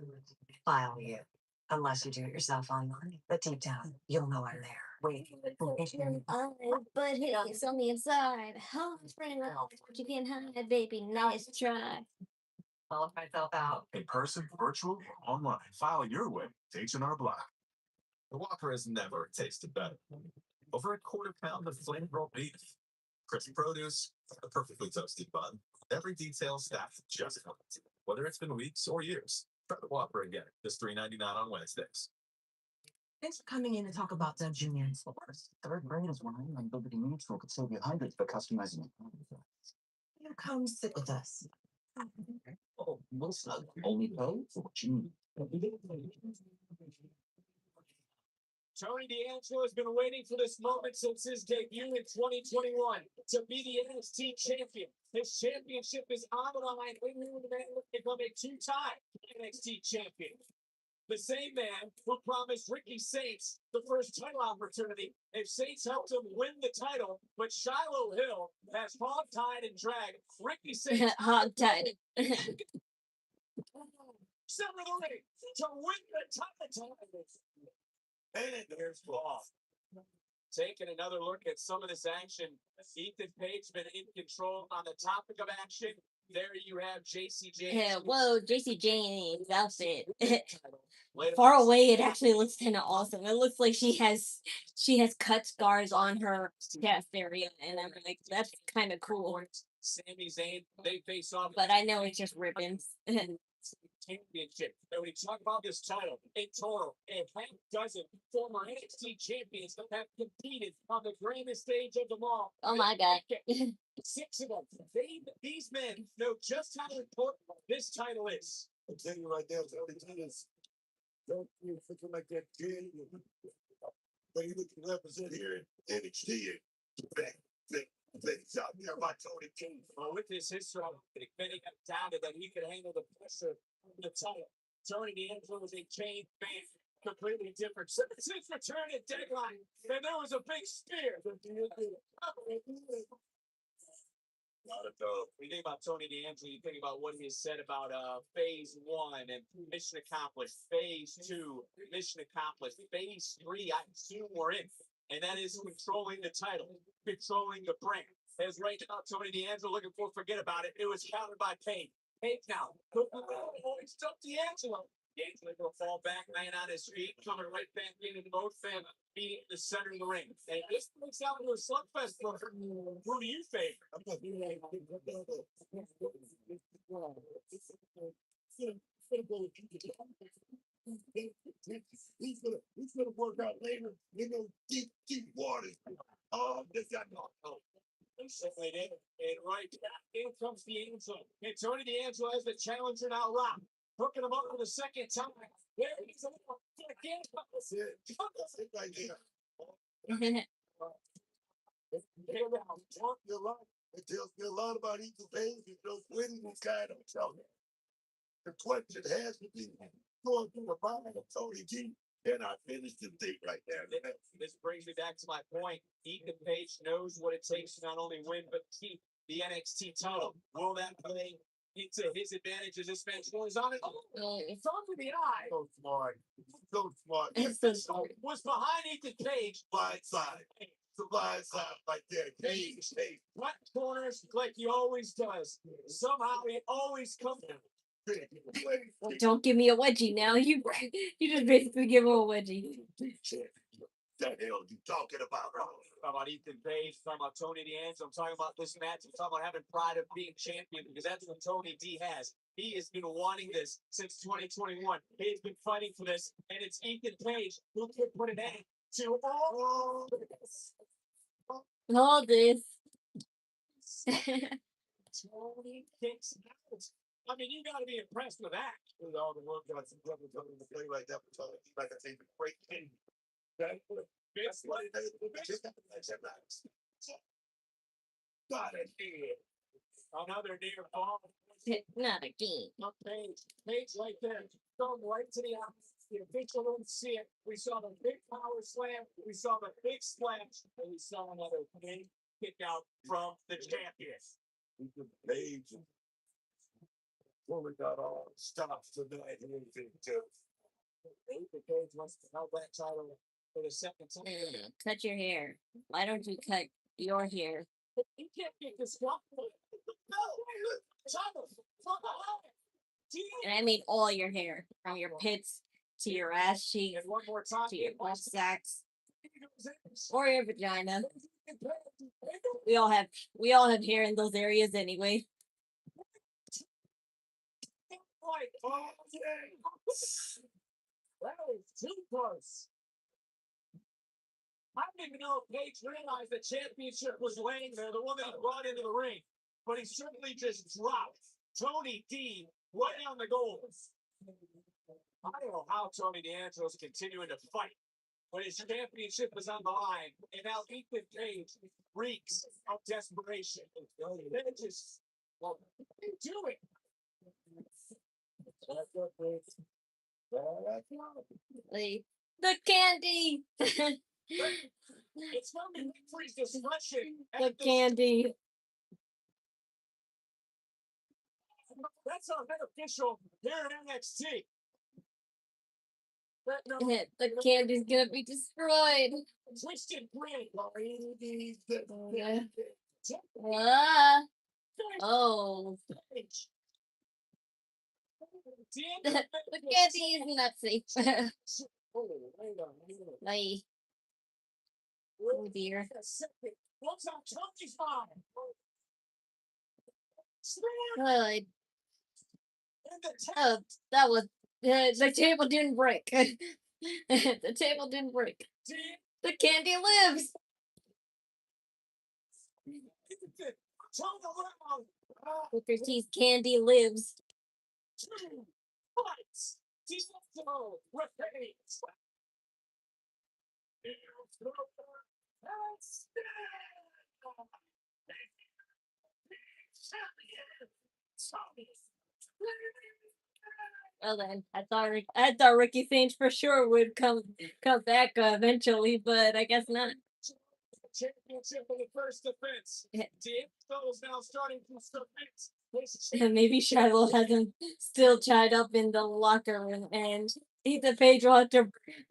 file you. Unless you do it yourself online. But deep down, you'll know I'm there. Waiting. But it's on the inside. Oh, spring out. You can't hide, baby. Nice try. I'll myself out. In person, virtual, or online. File your way to H&R Block. The Whopper has never tasted better. Over a quarter pound of flame rolled beef, crisp produce, a perfectly toasted bun. Every detail staffed just right. Whether it's been weeks or years, try the Whopper again. Just $3.99 on Wednesdays. Thanks for coming in to talk about the junior stores. Third grade is wine and Liberty Mutual could save you hundreds for customizing it. You come sit with us. Oh, we'll snug. Only pay for what you need. Tony D'Angelo has been waiting for this moment since his debut in 2021 to be the NXT champion. His championship is on the line. We knew the man would become a 2-time NXT champion. The same man who promised Ricky Saints the first title opportunity if Saints helped him win the title, but Shiloh Hill has hog-tied and dragged Ricky Saints Hog-tied. center of the ring to win the title. And there's Law. Taking another look at some of this action. Ethan Page been in control on the topic of action. There you have Jacy Jayne. Yeah, whoa, Jacy Jayne's outfit. Far away, it actually looks kind of awesome. It looks like she has cut scars on her chest area, and I'm like, that's kind of cool. Sami Zayn, they face off. But I know it's just ribbons. Championship. And when you talk about this title, in total, a half dozen former NXT champions have competed on the grandest stage of them all. Oh my god. 6 of them. These men know just how important this title is. I'm telling you right now, Tony Titus, don't you looking like that kid? But you look to represent here in NXT. Things out there by Tony King. With his history, many have doubted that he could handle the pressure of the title. Tony D'Angelo was a changed man, completely different. Since his return at Deadline, and there was a big spear. When you think about Tony D'Angelo, you think about what he has said about phase 1 and mission accomplished, phase 2, mission accomplished, phase 3, I assume we're in. And that is controlling the title, controlling the brand. As right now, Tony D'Angelo looking for forget about it. It was countered by Page. Page now. It's up D'Angelo. D'Angelo will fall back, laying on his feet, coming right back into both them, beating the center of the ring. And this breaks out into a slugfest for who do you favor? He's gonna work out later in those deep waters. Oh, this got knocked. Certainly did. And right in comes D'Angelo. And Tony D'Angelo has the challenger now locked. Hooking him up for the second time. There he's again. That's it right there. It tells me a lot about Ethan Page and those winning kind of telling. The question has to be going through the mind of Tony G. Can I finish the thing right there? This brings me back to my point. Ethan Page knows what it takes to not only win, but keep the NXT title. Will that play into his advantage as this match goes on? It's on to the eye. So smart. So smart. It's so smart. Was behind Ethan Page. Blind side. It's a blind side right there. Page. Flat corners like he always does. Somehow it always comes down. Don't give me a wedgie now. You just basically give him a wedgie. The hell you talking about, bro? Talking about Ethan Page, talking about Tony D'Angelo, I'm talking about this match, I'm talking about having pride of being champion, because that's what Tony D has. He has been wanting this since 2021. He's been fighting for this, and it's Ethan Page who could put an end to all this. All this. Tony kicks out. I mean, you got to be impressed with that. With all the work got some trouble coming to play like that, but like I say, the great thing. That's what it is. Got it here. Another near ball. Not again. Page right there. Going right to the opposite. The official didn't see it. We saw the big power slam. We saw the big splash. And we saw another big kick out from the champion. We took Page. Well, we got all stops tonight and everything too. Heyy Pikay wants to help that title for the second time. Cut your hair. Why don't you cut your hair? You can't get this one. No, title. And I mean all your hair, from your pits to your ass cheeks And one more time. to your butt sacks or your vagina. We all have hair in those areas anyway. That was too close. I didn't even know if Paige realized the championship was laying there, the one that he brought into the ring. But he certainly just dropped Tony D right on the goals. I don't know how Tony D'Angelo's continuing to fight, but his championship is on the line, and now Ethan Page reeks of desperation. They're just, well, they do it. The candy. It's from the Freeze discretion. The candy. That's our head official here at NXT. The candy's gonna be destroyed. Twisted Brain. Yeah. Ah. Oh. The candy is nutsy. Bye. Oh dear. What's on Tony's mind? Good. Oh, that was the table didn't break. The table didn't break. The candy lives. Booker T's candy lives. Well then, I thought Ricky Saints for sure would come back eventually, but I guess not. Championship for the first defense. D'Angelo's now starting to submit. Maybe Shiloh has him still tied up in the locker room, and Ethan Page will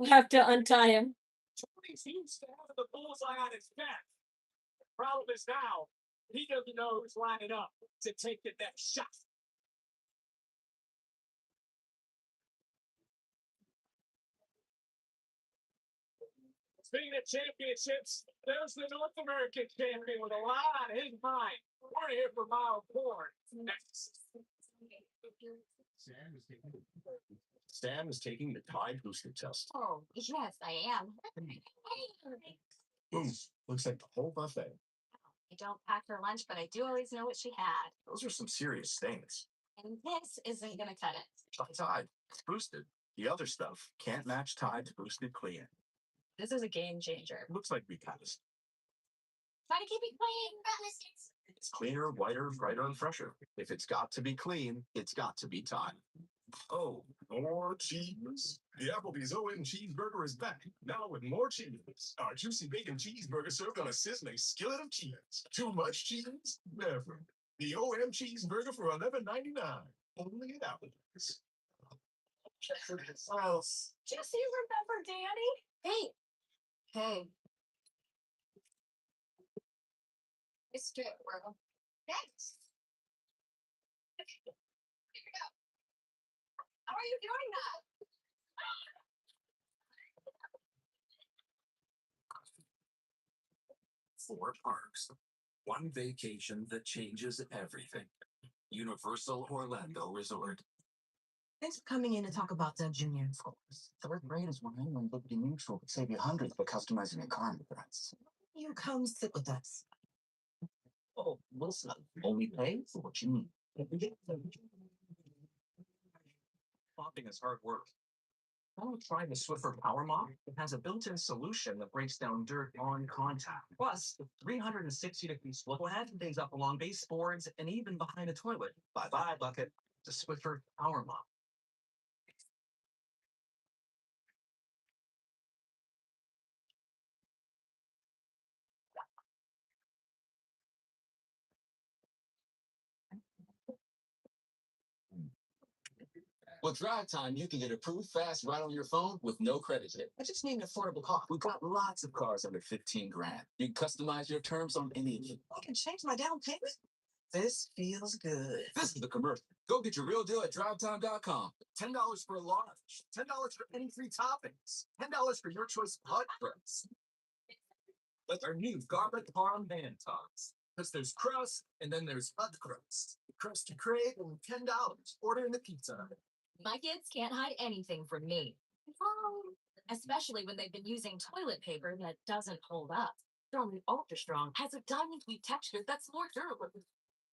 have to untie him. Tony's used to having the bullseye on his back. The problem is now he doesn't know who's lining up to take the next shot. Speaking of championships, there's the North American champion with a lot on his mind. We're here for Miles Bourne next. Sam is taking the Tide Booster test. Oh, yes, I am. Boom. Looks like the whole buffet. I don't pack her lunch, but I do always know what she had. Those are some serious stains. And this isn't gonna cut it. Try Tide. It's boosted. The other stuff can't match Tide's boosted clean. This is a game changer. Looks like we passed. Try to keep it clean. It's cleaner, whiter, brighter, and fresher. If it's got to be clean, it's got to be Tide. Oh, more cheese. The Applebee's OM cheeseburger is back, now with more cheese. Our juicy bacon cheeseburger served on a sizzling skillet of cheese. Too much cheese? Never. The OM cheeseburger for $11.99. Only at Applebee's. Jesse, remember Danny? Hey. Hey. It's good, bro. Thanks. How are you doing that? 4 parks. 1 vacation that changes everything. Universal Orlando Resort. Thanks for coming in to talk about Dub Jr. Of course. Third grade is when anyone Liberty Mutual could save you hundreds by customizing your car insurance. You come sit with us. Oh, listen, only pay for what you need. Mopping is hard work. Want to try the Swiffer Power Mop? It has a built-in solution that breaks down dirt on contact. Plus, the 360-degree swivel head stays up along baseboards and even behind a toilet. Bye-bye, bucket. The Swiffer Power Mop. With Drive Time, you can get approved fast right on your phone with no credit hit. I just need an affordable car. We've got lots of cars under 15 grand. You can customize your terms on any of them. I can change my down payment. This feels good. This is the commercial. Go get your real deal at drivetime.com. $10 for a large. $10 for any free toppings. $10 for your choice of hot crust. That's our new garlic parm van tops. Because there's crust and then there's hot crust. The crust you crave only $10. Order in the pizza. My kids can't hide anything from me. Especially when they've been using toilet paper that doesn't hold up. Charmin Ultra Strong has a diamond weave texture that's more durable.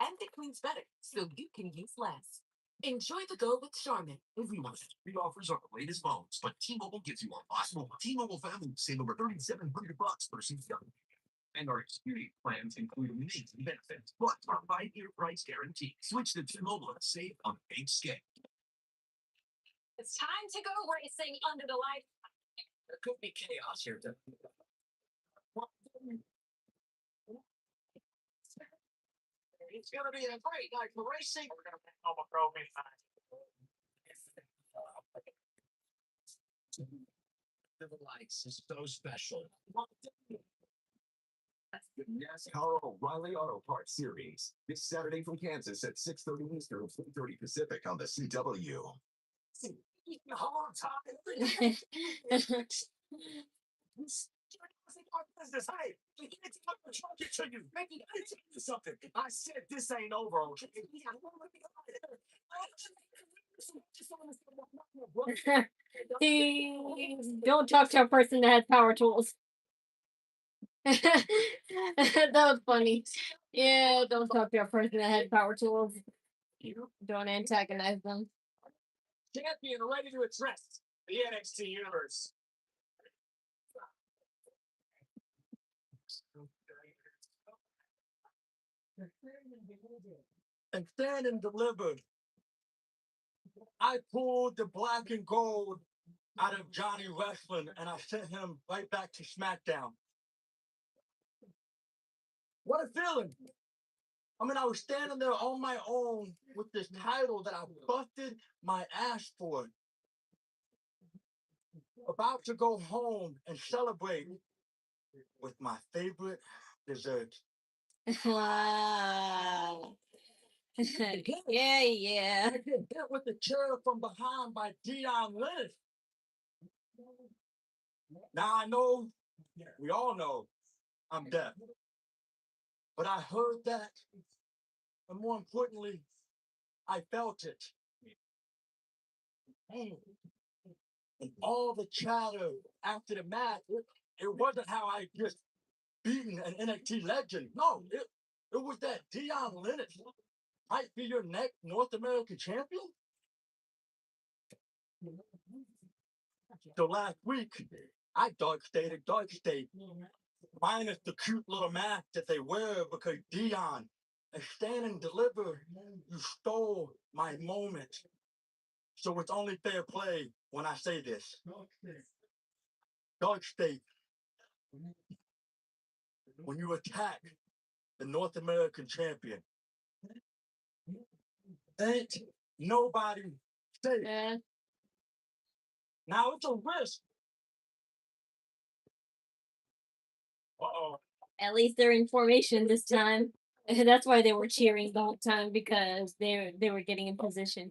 And it cleans better, so you can use less. Enjoy the go with Charmin. Everyone's free offers on the latest phones, but T-Mobile gives you a lot more. T-Mobile family save over $3,700 per season. And our experience plans include amazing benefits, but our 5-year price guarantee. Switch to T-Mobile and save on big scale. It's time to go racing under the light. There could be chaos here. It's gonna be a great night for racing. We're gonna make The lights is so special. The NASCAR O'Reilly Auto Parts Series. This Saturday from Kansas at 6:30 Eastern, 3:30 Pacific on the CW. Something. I said this ain't over. Okay? Don't talk to a person that has power tools. That was funny. Yeah, don't talk to a person that has power tools. Don't antagonize them. Champion ready to address the NXT universe. And stand and delivered. I pulled the black and gold out of Johnny Wrestling and I sent him right back to SmackDown. What a feeling. I mean, I was standing there on my own with this title that I busted my ass for. About to go home and celebrate with my favorite dessert. Wow. Yeah. I get hit with the chair from behind by Dion Lynch. Now I know, we all know, I'm deaf. But I heard that, and more importantly, I felt it. And all the chatter after the match, it wasn't how I just beaten an NXT legend. No, it was that Dion Lennox might be your next North American champion. So last week, I dark stated, minus the cute little mask that they wear because Dion, and stand and deliver, you stole my moment. So it's only fair play when I say this. Dark State, when you attack the North American champion, ain't nobody safe. Yeah. Now it's a risk. At least they're in formation this time. That's why they were cheering the whole time, because they were getting in position.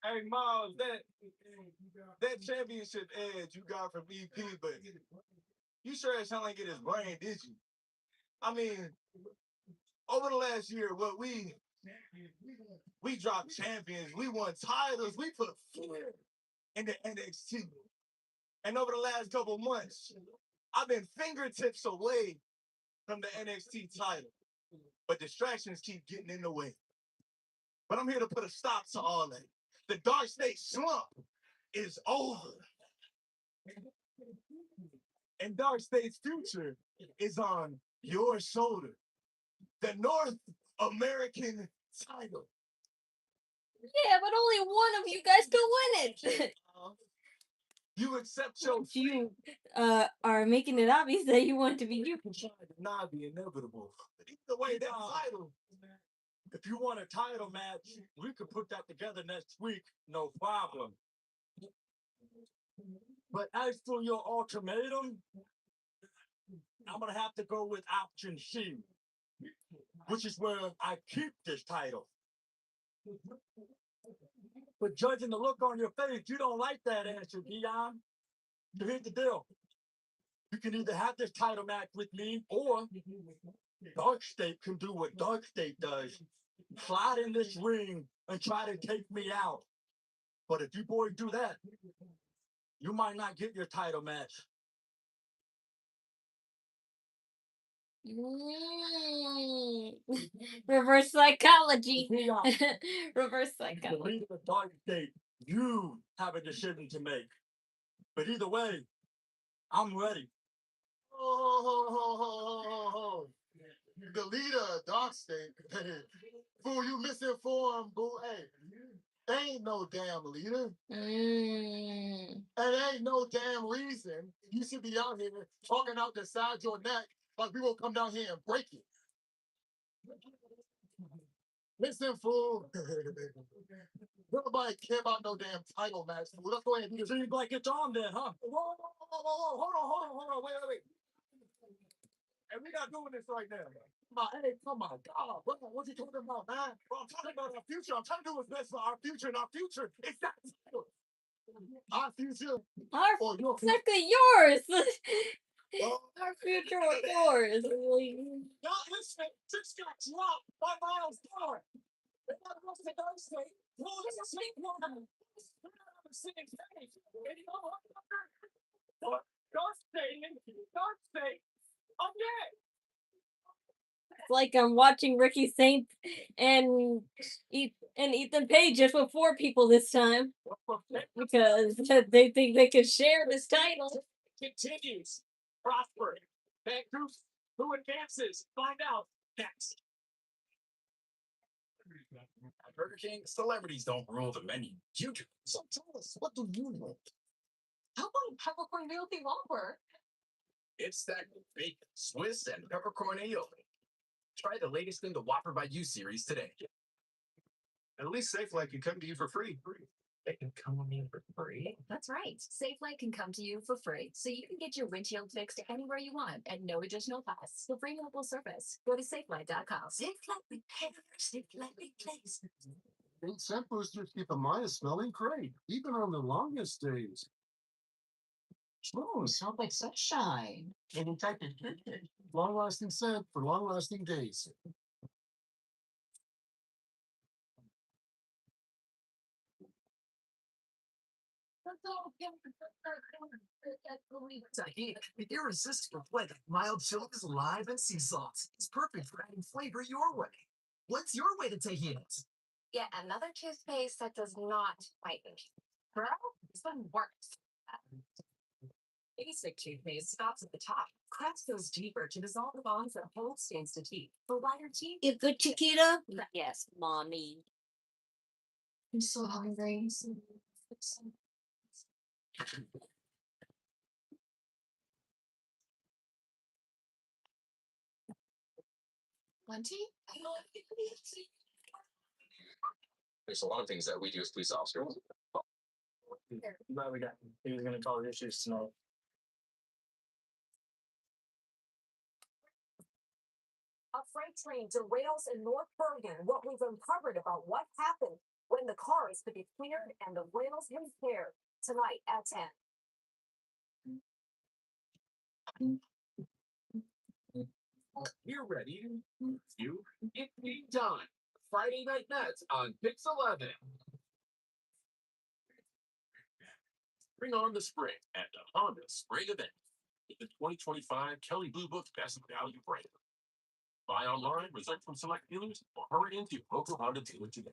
Hey, Miles, that championship edge you got from EP, but you sure as hell ain't get his brain, did you? I mean, over the last year, what we dropped champions, we won titles, we put fear in the NXT. And over the last couple months, I've been fingertips away from the NXT title. but distractions keep getting in the way. But I'm here to put a stop to all that. The Dark State slump is over. And Dark State's future is on your shoulder. The North American title. Yeah, but only one of you guys can win it. You accept your You are making it obvious that you want to be you. try to deny the inevitable. But either way, that title. If you want a title match, we could put that together next week, no problem. But as for your ultimatum, I'm gonna have to go with option C, which is where I keep this title. But judging the look on your face, you don't like that answer, Dion. So here's the deal. You can either have this title match with me, or Dark State can do what Dark State does. Slide in this ring and try to take me out. But if you boys do that, you might not get your title match. Reverse psychology. Dion, Reverse the psychology. leader of Dark State, you have a decision to make. But either way, I'm ready. Oh, the leader of Dark State. Fool, you misinformed, boo. Hey, ain't no damn leader. Mm. And ain't no damn reason you should be out here talking out the side of your neck like we will come down here and break it. Listen, fool. Nobody care about no damn title match, fool. Let's go ahead and do this. Seems like it's on then, huh? Whoa, hold on, wait. And we're not doing this right now. Hey, oh my God. What you talking about, man? Bro, I'm talking about our future. I'm trying to do what's best for our future, and our future is that title. Our future Our or your future? exactly yours. Well, Our future was yours. y'all listen, just got dropped by Miles Power. They're not supposed to Dark State. Well, this is State One. We're not on the same page. And you know what? Dark State, again. It's like I'm watching Ricky Saint and Ethan Page just with 4 people this time because they think they can share this title. Continues prospering. That group who advances. Find out next. At Burger King, celebrities don't rule the menu. You do. So tell us, what do you want? How about peppercorn realty Whopper? It's stacked with bacon, Swiss, and peppercorn aioli. Try the latest in the Whopper by You series today. At least SafeLight can come to you for free. They can come to me for free. That's right. SafeLight can come to you for free, so you can get your windshield fixed anywhere you want at no additional cost. For free local service, go to safelight.com. SafeLight repair, SafeLight replace. 8 cent boosters keep a Maya smelling great, even on the longest days. Ooh, smells like sunshine. Maybe type it good. Long-lasting scent for long-lasting days. It's a heat, an irresistible blend of mild chilies, lime, and sea salt. It's perfect for adding flavor your way. What's your way to tahinos? Yet another toothpaste that does not whiten. Girl, this one works. Basic toothpaste stops at the top, cracks goes deeper to dissolve the bonds that hold stains to teeth. For whiter teeth, You good, Chiquita? Yes, mommy. I'm so hungry. Plenty? There's a lot of things that we do as police officers. Glad we got. He was going to call the issues tonight. a freight train derails in North Bergen. What we've uncovered about what happened when the cars could be cleared and the rails repaired tonight at 10. We're ready to review It Be Done. Friday Night Nets on Pix 11. Bring on the spring at the Honda Spring event with the 2025 Kelly Blue Book Best Value brand. Buy online, reserve from select dealers, or hurry into your local Honda dealer today.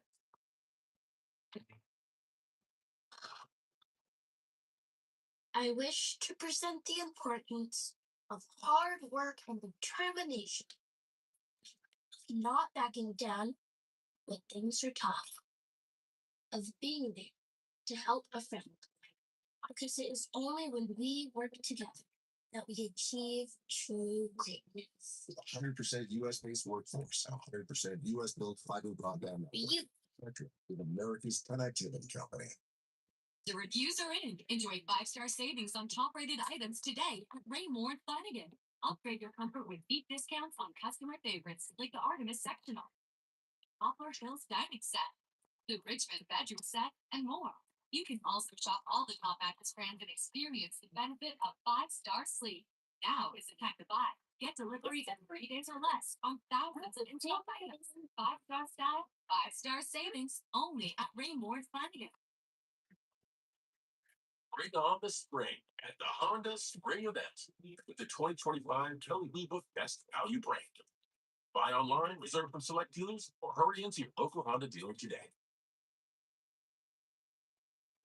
I wish to present the importance of hard work and determination. Not backing down when things are tough. Of being there to help a friend. Because it is only when we work together that we achieve true greatness. 100% US based workforce, 100% US built fiber broadband You. network with America's connectivity company. The reviews are in. Enjoy 5-star savings on top-rated items today at Raymore and Flanagan. Upgrade your comfort with deep discounts on customer favorites like the Artemis sectional, Poplar Hills dining set, the Richmond bedroom set, and more. You can also shop all the top mattress brands and experience the benefit of 5-star sleep. Now is the time to buy. Get deliveries in 3 days or less on thousands of in-stock items. 5-star style, 5-star savings, only at Raymore and Flanagan. Bring on the spring at the Honda Spring Event with the 2025 Kelly Book Best Value Brand. Buy online, reserve from select dealers, or hurry into your local Honda dealer today.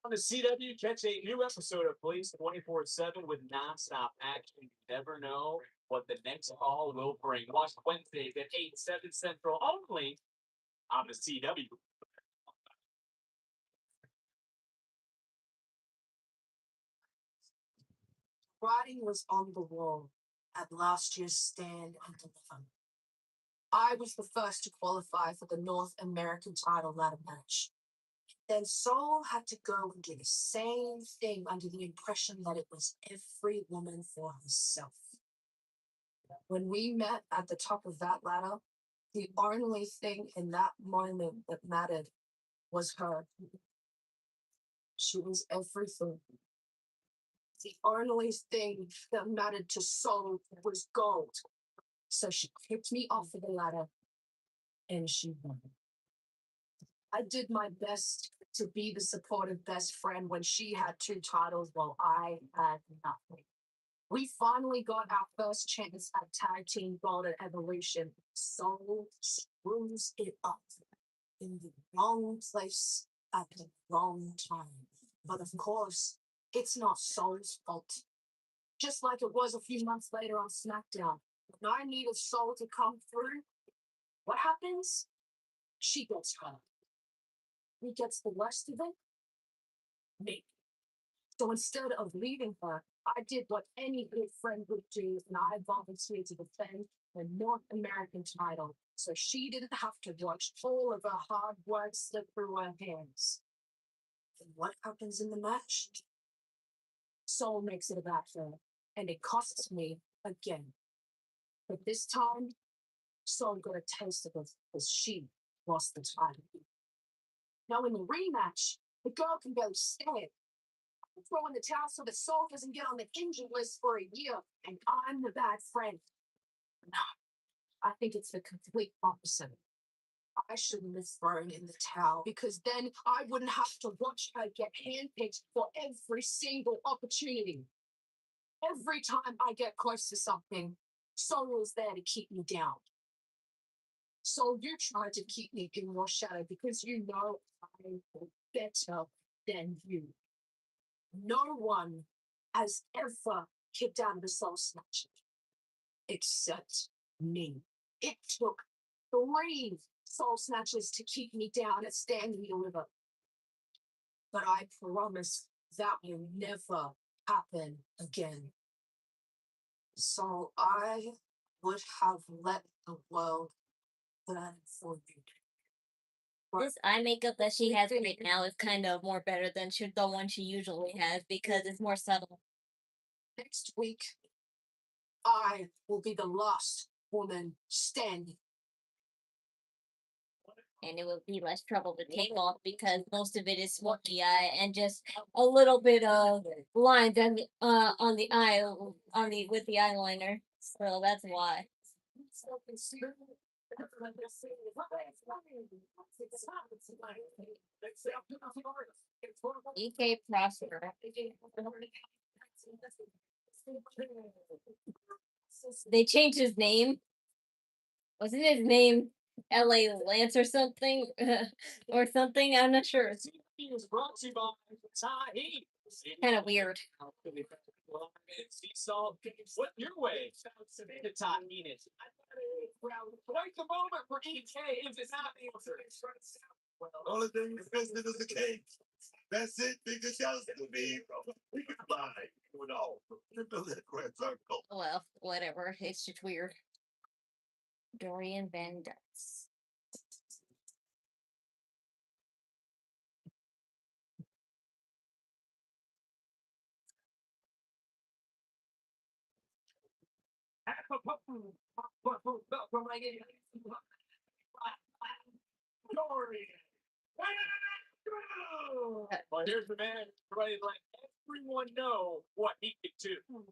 On the CW, catch a new episode of Police 24/7 with nonstop action. You never know what the next call will bring. Watch Wednesdays at 8, 7 Central only on the CW. Writing was on the wall at last year's Stand and Deliver. I was the first to qualify for the North American title ladder match. Then Soul had to go and do the same thing under the impression that it was every woman for herself. When we met at the top of that ladder, the only thing in that moment that mattered was her. She was everything. The only thing that mattered to Soul was gold. So she kicked me off of the ladder and she won. I did my best to be the supportive best friend when she had 2 titles while I had nothing. We finally got our first chance at Tag Team Gold at Evolution. Soul screws it up in the wrong place at the wrong time. But of course, it's not Soul's fault. Just like it was a few months later on SmackDown. When I needed Soul to come through, what happens? She gets hurt. Who gets the worst of it? Me. So instead of leaving her, I did what any good friend would do, and I volunteered to defend the North American title, so she didn't have to watch all of her hard work slip through her hands. And what happens in the match? Soul makes it about her, and it costs me again. But this time, Soul got a taste of it because she lost the title. Now in the rematch, the girl can barely stand. I'm throwing the towel so that Soul doesn't get on the injured list for a year, and I'm the bad friend. No, I think it's the complete opposite. I shouldn't have thrown in the towel because then I wouldn't have to watch her get handpicked for every single opportunity. Every time I get close to something, Soul is there to keep me down. So you try to keep me in your shadow because you know I'm better than you. No one has ever kicked out of the Soul Snatcher except me. It took 3 Soul Snatchers to keep me down at Stand and Deliver. But I promise that will never happen again. So I would have let the world burn for you. This eye makeup that she has right now is kind of more better than the one she usually has because it's more subtle. Next week, I will be the last woman standing. And it will be less trouble to take off because most of it is smoky eye and just a little bit of lines on the eye with the eyeliner. So that's why. EK Prosper. They changed his name Wasn't his name L.A. Lance or something? Or something? I'm not sure. He was brought to you by Heyy. Kind of weird. Seesaw flip your way to top units. Quite the moment for EK if it's not answered. Only thing that's missing is the cake. That's it, because y'all still be we can fly. You know, triple that grand circle. Well, whatever. It's just weird. Dorian Van Dutz. Well, here's the man ready to let everyone know what he can do.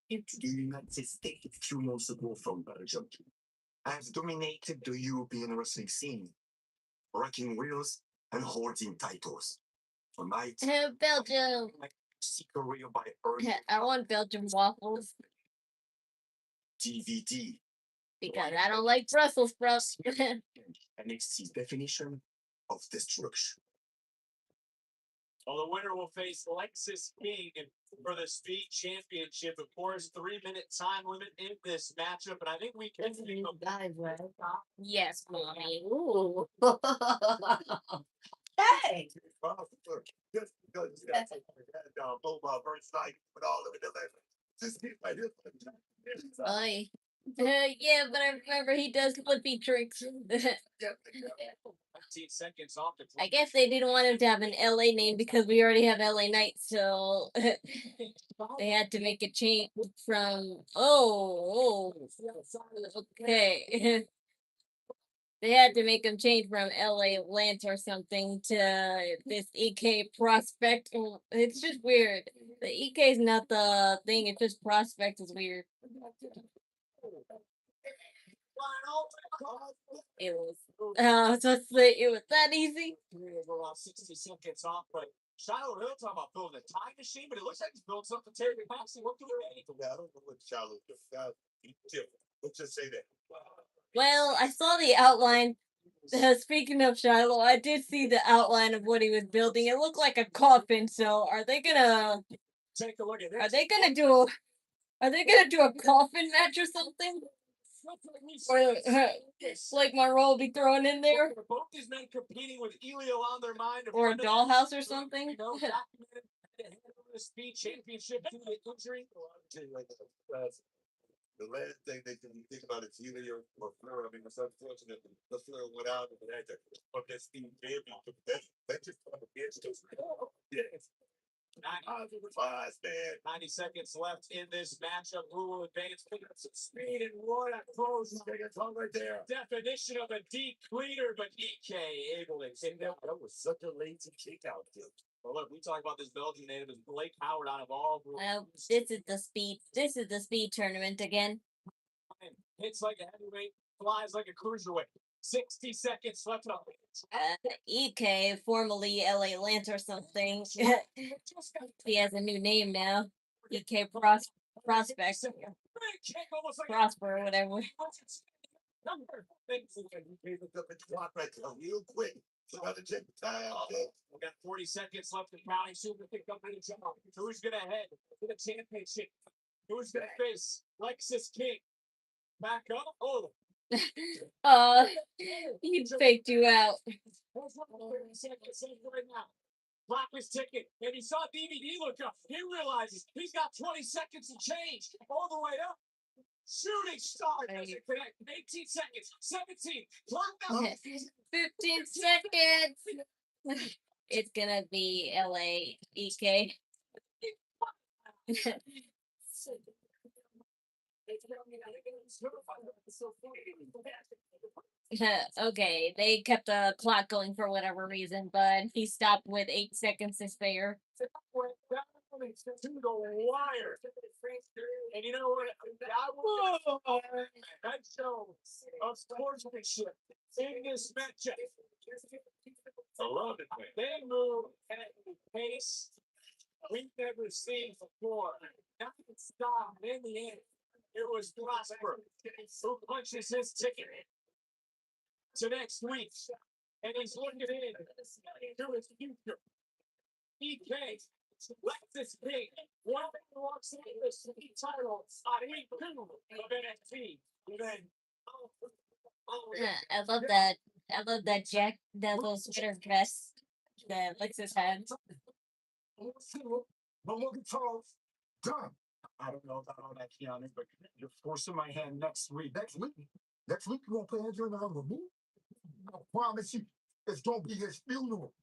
Into the United States a few months ago from Belgium. I've dominated the European wrestling scene, rocking wheels and holding titles. Tonight, Belgium. seek a career by earning I want Belgium waffles DVD. because I don't like Brussels sprouts. NXT's definition of destruction. Well, the winner will face Lexis King for the Speed Championship. Of course, 3-minute time limit in this matchup, and I think we can see Yes, mommy. Ooh. Hey! Just because you got to hold my first night with all of it delivered. Just keep my hip. Aye. Yeah, but I remember he does flippy tricks. 15 seconds off the I guess they didn't want him to have an LA name because we already have LA Knight, so they had to make a change from okay. They had to make him change from LA Lance or something to this EK prospect. It's just weird. The EK is not the thing, it's just prospect is weird. It was so it was that easy. We're around 60 seconds off, but Shiloh Hill talking about building a time machine, but it looks like he's building something Terry Paxton. What can we make? I don't know what Charlotte let's just say that. Well, I saw the outline. Speaking of Shiloh, I did see the outline of what he was building. It looked like a coffin. So, are they gonna Take a look at this. are they gonna do a coffin match or something? Or like Monroe will be thrown in there, Both these men competing with Elio on their mind. or a dollhouse or something. Documented the Speed Championship due to injury. The last thing they can think about is Helio or Fleur. I mean, it's unfortunate that the Fleur went out and had to put that Steve Championship. That just against us. Yes. 90 seconds left in this matchup. Who will advance? Pick up some speed and what a close Right there. definition of a deep leader, but EK able to hit that. That was such a lazy kick out there. Well, look, we talk about this Belgian native as Blake Howard out of all. This is the speed. This is the speed tournament again. Hits like a heavyweight, flies like a cruiserweight. 60 seconds left on EK, formerly LA Lance or something. He has a new name now. EK Prospect. Prosper or whatever. Real quick. So I check the time. We got 40 seconds left in counting. Soon to pick up any job. Who's gonna head to the championship? Who's gonna face Lexis King? Back up. Oh. He faked you out. Right now. Clock is ticking, and he saw DVD look up. He realizes he's got 20 seconds to change all the way up. Shooting star doesn't connect. 18 seconds. 17. Clock out. 15 seconds. It's gonna be LA EK. Okay, they kept the clock going for whatever reason, but he stopped with 8 seconds to spare. To the wire. And you know what? That shows of sportsmanship in this matchup. I love it. They move at a pace we've never seen before. Nothing stopped in the end. It was Prosper who punches his ticket to next week, and he's looking in to his future. PK, Lexus King, one who walks in the city title on week 2 of NXT. And then, I love that. I love that Jack Devil sweater dress that Lexus had. but look at Charles. Done. I don't know about all that, Keanu, but you're forcing my hand next week. Next week you won't play Andrew and with me? I promise you, it's gonna be his funeral.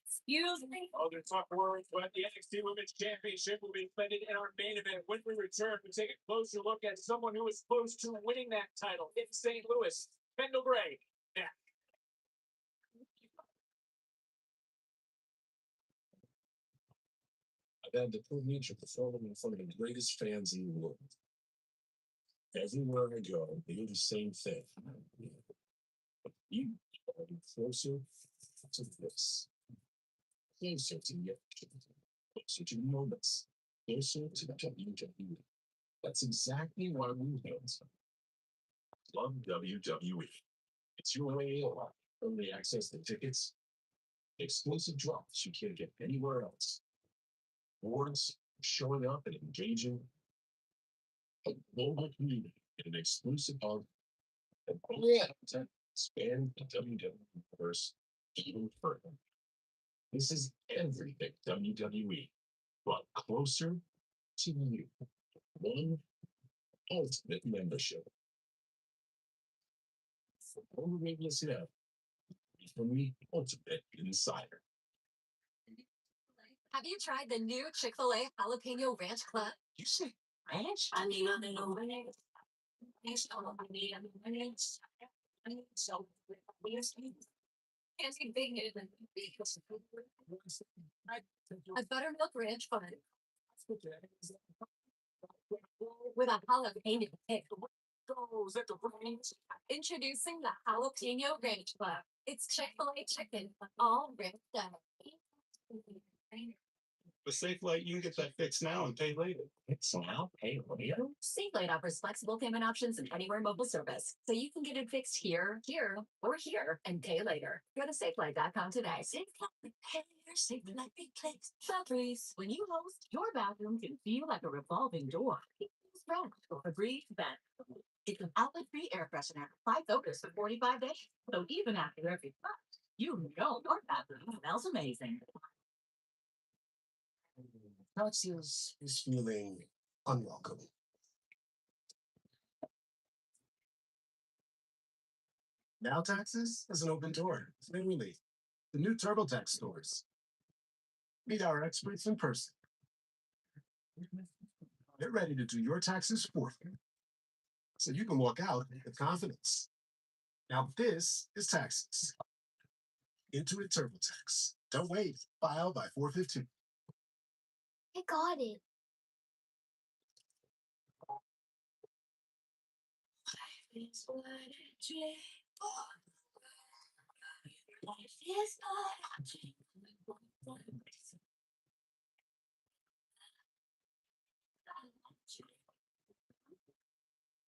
Excuse me. Other top words, but the NXT Women's Championship will be defended in our main event. When we return, we take a closer look at someone who is close to winning that title in St. Louis, Kendall Gray. Yeah. I've had the privilege of performing in front of the greatest fans in the world. Everywhere I go, they do the same thing. You are closer to this. Closer to the action. Closer to the moments. Closer to the WWE. That's exactly why we built Love WWE. It's your way to early access to tickets, exclusive drops you can't get anywhere else. Awards, showing up and engaging, a global community and an exclusive hub, and content expand the WWE universe even further. This is everything WWE, brought closer to you. One ultimate membership. For more radius now, become the ultimate insider. Have you tried the new Chick-fil-A Jalapeno Ranch Club? You say ranch? I need a little minute. I need a minute. So, can't see big news because A buttermilk ranch bun with a jalapeno kick. Goes at the range. Introducing the Jalapeno Ranch Club. It's Chick-fil-A chicken, all ripped up. With SafeLight, you can get that fixed now and pay later. It's now pay later? SafeLight offers flexible payment options and anywhere mobile service, so you can get it fixed here, or here, and pay later. Go to safelight.com today. SafeLight repair, SafeLight replace. Batteries. When you host, your bathroom can feel like a revolving door. Use Rent or Breathe Vent. It's an outlet-free air freshener. 5 focus for 45 days. So even after every flush, you know your bathroom smells amazing. Praxius is feeling unwelcome. Now Taxes is an open door. Literally, the new TurboTax stores. Meet our experts in person. They're ready to do your taxes for you, so you can walk out with confidence. Now this is Taxes. Intuit TurboTax. Don't wait. File by 4/15. I got it. It's what I dream for. Life is what I dream for.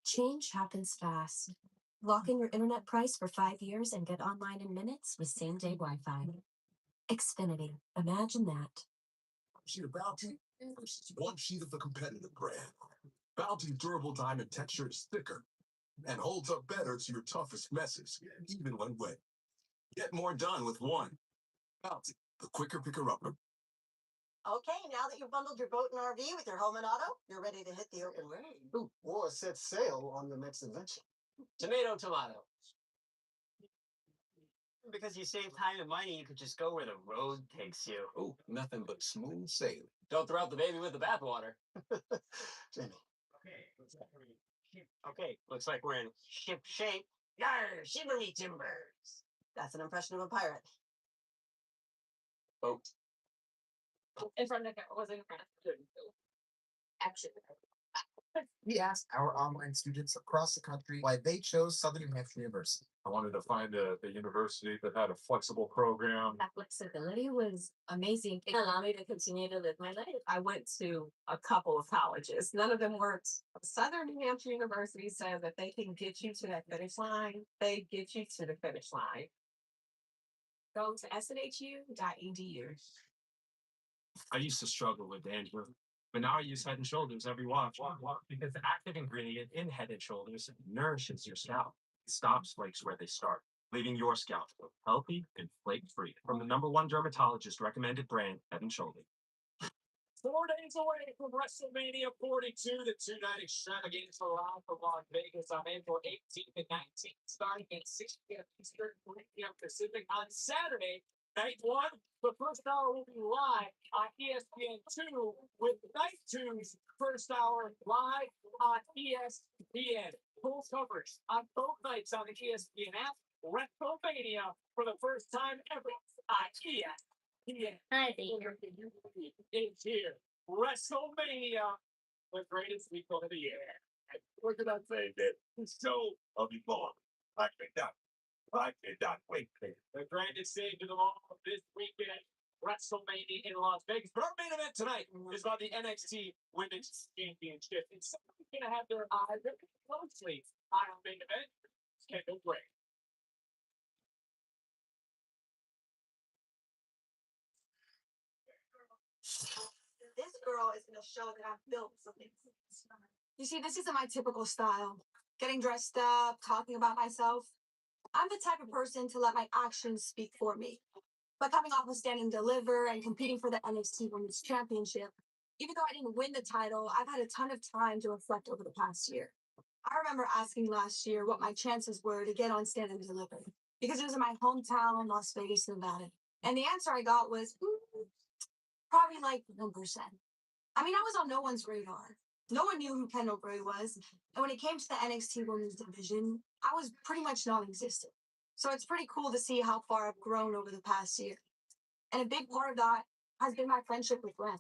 Change happens fast. Lock in your internet price for 5 years and get online in minutes with same-day Wi-Fi. Xfinity. Imagine that. Sheet of Bounty versus one sheet of the competitive brand. Bounty's durable diamond texture is thicker and holds up better to your toughest messes, even when wet. Get more done with one. Bounty, the quicker picker-upper. Okay, now that you've bundled your boat and RV with your home and auto, you're ready to hit the open range. Ooh, or set sail on the next adventure. Tomato. Because you save time and money, you could just go where the road takes you. Oh, nothing but smooth sailing. Don't throw out the baby with the bathwater. Jamie. Okay, looks like we're in ship shape. Yarr, shivery timbers. That's an impression of a pirate. Boat. In front of the camera, wasn't in front of the action. We asked our online students across the country why they chose Southern New Hampshire University. I wanted to find a university that had a flexible program. That flexibility was amazing. It allowed me to continue to live my life. I went to a couple of colleges. None of them worked. Southern New Hampshire University says that they can get you to that finish line. They get you to the finish line. Go to snhu.edu. I used to struggle with dandruff, but now I use Head and Shoulders every wash because the active ingredient in Head and Shoulders nourishes your scalp. It stops flakes where they start, leaving your scalp healthy and flake-free. From the #1 dermatologist recommended brand, Head and Shoulders. 4 days away from WrestleMania 42, the two-night extravaganza live from Las Vegas on April 18th and 19th, starting at 6 p.m. Eastern, 3 p.m. Pacific on Saturday. Night 1, the first hour will be live on ESPN2 with Night 2's first hour live on ESPN. Full coverage on both nights on the ESPN app. WrestleMania for the first time ever on ESPN. I think. It's here. WrestleMania, the greatest week of the year. What did I say, man? The show of the ball. I cannot wait. The grandest stage of them all this weekend. WrestleMania in Las Vegas. But our main event tonight is about the NXT Women's Championship. And someone's going to have their eyes very closely on our main event. It's Kendall Gray. This girl is going to show that I've built something. You see, this isn't my typical style. Getting dressed up, talking about myself. I'm the type of person to let my actions speak for me. But coming off of Stand and Deliver and competing for the NXT Women's Championship, even though I didn't win the title, I've had a ton of time to reflect over the past year. I remember asking last year what my chances were to get on Stand and Deliver because it was in my hometown, Las Vegas, Nevada. And the answer I got was probably like 1%. I mean, I was on no one's radar. No one knew who Kendall Gray was. And when it came to the NXT Women's division, I was pretty much non-existent. So it's pretty cool to see how far I've grown over the past year. And a big part of that has been my friendship with Ren.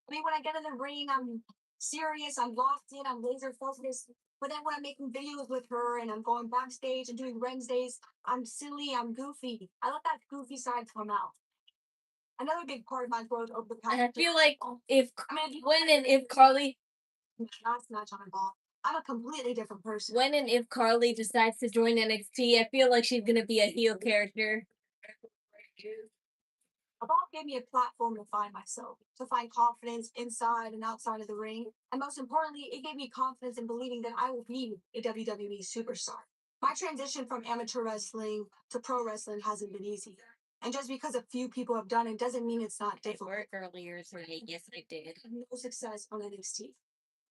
I mean, when I get in the ring, I'm serious, I'm locked in, I'm laser focused. But then when I'm making videos with her and I'm going backstage and doing Wednesdays, I'm silly, I'm goofy. I let that goofy side come out. Another big part of my growth over the past I feel like if if Carly last match on a ball, I'm a completely different person. when and if Carly decides to join NXT, I feel like she's gonna be a heel character. A ball gave me a platform to find myself, to find confidence inside and outside of the ring. And most importantly, it gave me confidence in believing that I will be a WWE superstar. My transition from amateur wrestling to pro wrestling hasn't been easy. And just because a few people have done it doesn't mean it's not difficult. Work earlier today, yes I did. No success on NXT.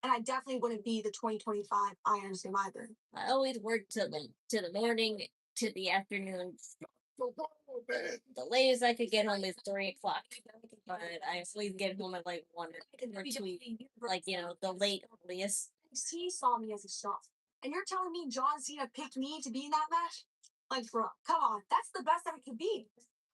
And I definitely wouldn't be the 2025 Iron Survivor. I always work to the morning to the afternoon. The latest I could get home is 3 o'clock, but I always get home at like 1 or 2, like the late earliest. NXT saw me as a star, and you're telling me John Cena picked me to be in that match? Like, bro, come on, that's the best that it could be.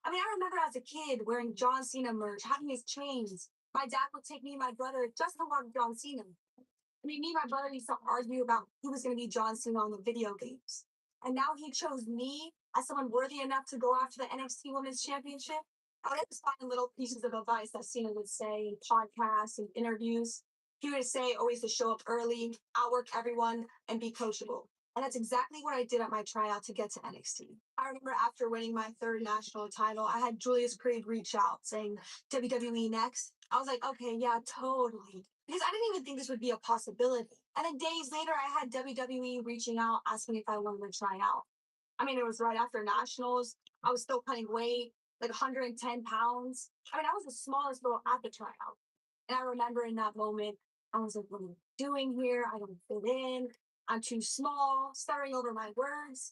I mean, I remember as a kid wearing John Cena merch, having his chains. My dad would take me and my brother just to watch John Cena. I mean, me and my brother used to argue about who was going to be John Cena on the video games. And now he chose me as someone worthy enough to go after the NXT Women's Championship. I would just find little pieces of advice that Cena would say in podcasts and interviews. He would say always to show up early, outwork everyone, and be coachable. And that's exactly what I did at my tryout to get to NXT. I remember after winning my 3rd national title, I had Julius Creed reach out saying, WWE next. I was like, okay, yeah, totally. Because I didn't even think this would be a possibility. And then days later, I had WWE reaching out, asking if I wanted to try out. I mean, it was right after nationals. I was still cutting weight, like 110 pounds. I mean, I was the smallest girl at the tryout. And I remember in that moment, I was like, what am I doing here? I don't fit in. I'm too small, stuttering over my words.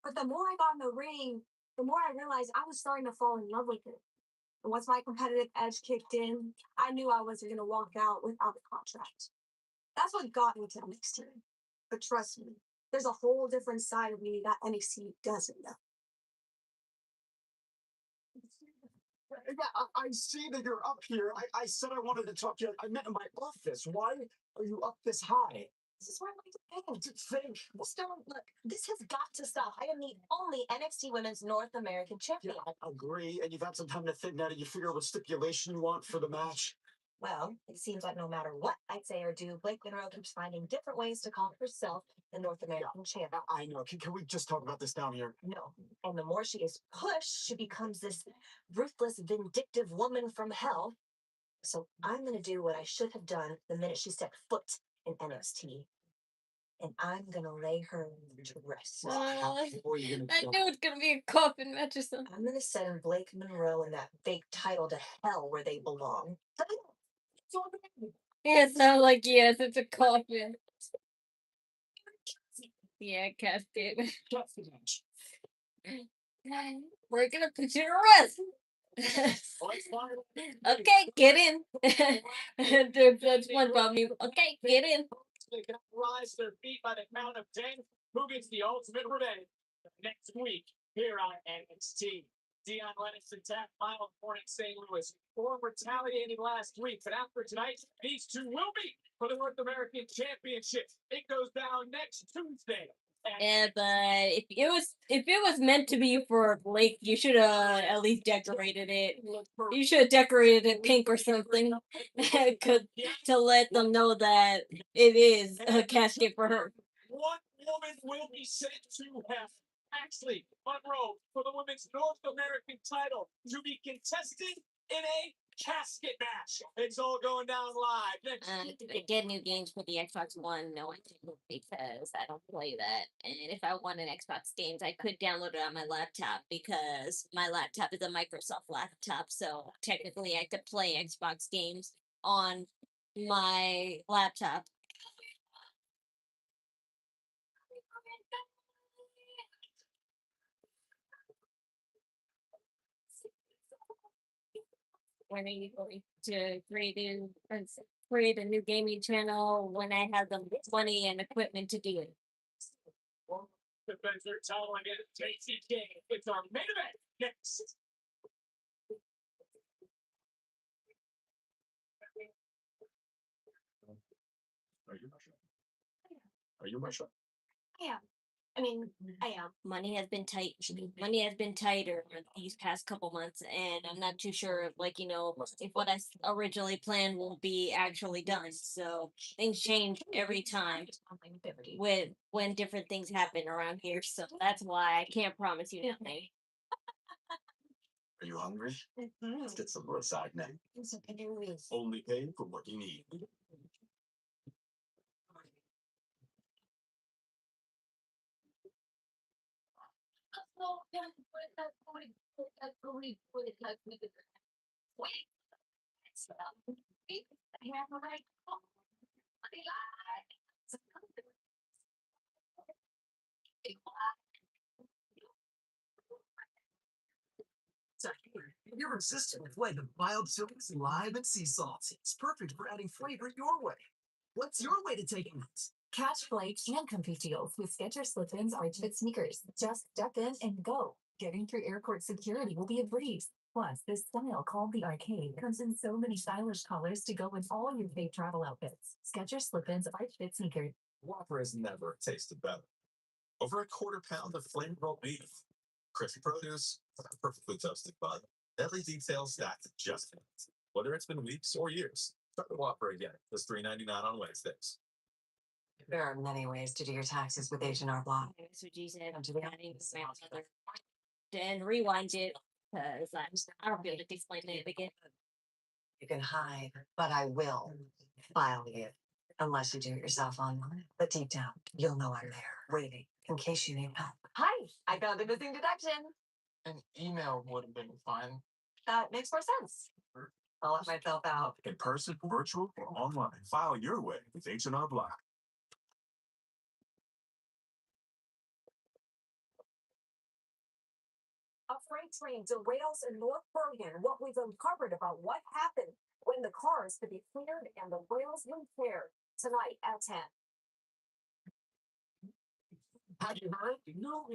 But the more I got in the ring, the more I realized I was starting to fall in love with it. And once my competitive edge kicked in, I knew I wasn't going to walk out without a contract. That's what got me to NXT. But trust me, there's a whole different side of me that NXT doesn't know. Yeah, I see that you're up here. I said I wanted to talk to you. I met in my office. Why are you up this high? This is where I'm like, think. Still, look, this has got to stop. I am the only NXT Women's North American champion. Yeah, I agree. And you've had some time to think now. Did you figure out what stipulation you want for the match? Well, it seems like no matter what I say or do, Blake Monroe keeps finding different ways to call herself the North American champion. I know. Can we just talk about this down here? No. And the more she is pushed, she becomes this ruthless, vindictive woman from hell. So I'm going to do what I should have done the minute she stepped foot in NXT. And I'm going to lay her to rest. I knew it's gonna be a coffin match or something. I'm going to send Blake Monroe and that fake title to hell where they belong. Yeah, it sounds like yes, it's a coffin. Yeah, casket. We're gonna put you to rest. Okay, get in. That's one about me. Okay, get in. They can rise to their feet by the count of 10. Who gets the ultimate revenge next week here on NXT? Dion Lennox attacked Miles Morning St. Louis for retaliating last week. But after tonight, these two will meet for the North American Championship. It goes down next Tuesday. Yeah, but if it was meant to be for Blake, you should have at least decorated it. You should have decorated it pink or something, to let them know that it is a casket for her. One woman will be sent to hell. Ashley Monroe for the women's North American title to be contested in a casket match. It's all going down live next Did I get new games for the Xbox One? No, I didn't, because I don't play that. And if I wanted Xbox games, I could download it on my laptop, because my laptop is a Microsoft laptop. So technically, I could play Xbox games on my laptop. When are you going to create a new gaming channel when I have the money and equipment to do it? defense their title against Jacy Jayne. It's our main event next. Are you Russia? Yeah. I mean, I am. Money has been tight. Money has been tighter these past couple months, and I'm not too sure, if what I originally planned will be actually done. So things change every time with when different things happen around here. So that's why I can't promise you nothing. Are you hungry? Let's get some roadside now. Only pay for what you need. Irresistible blend of wild chilies, lime, and sea salt. It's perfect for adding flavor your way. What's your way to taking it? Catch flight and comfy deals with Skechers Slip-ins Arch-Fit sneakers. Just step in and go. Getting through airport security will be a breeze. Plus, this style called the arcade comes in so many stylish colors to go with all your fave travel outfits. Skechers Slip-ins Arch-Fit sneakers. Whopper has never tasted better. Over a quarter-pound of flavorful beef, crispy produce, perfectly toasted bun, deadly details stacked just right. Whether it's been weeks or years, start the Whopper again. Just $3.99 on Wednesdays. There are many ways to do your taxes with H&R Block. That's what you said. Then rewind it, because I don't feel like explaining it again. You can hide, but I will file you. Unless you do it yourself online. But deep down, you'll know I'm there, waiting, in case you need help. Hi, I found the missing deduction. An email would have been fine. That makes more sense. I'll let myself out. In person, virtual, or online. File your way with H&R Block. A freight train derails in North Bergen. What we've uncovered about what happened when the cars could be cleared and the rails repaired tonight at 10. Have you heard? No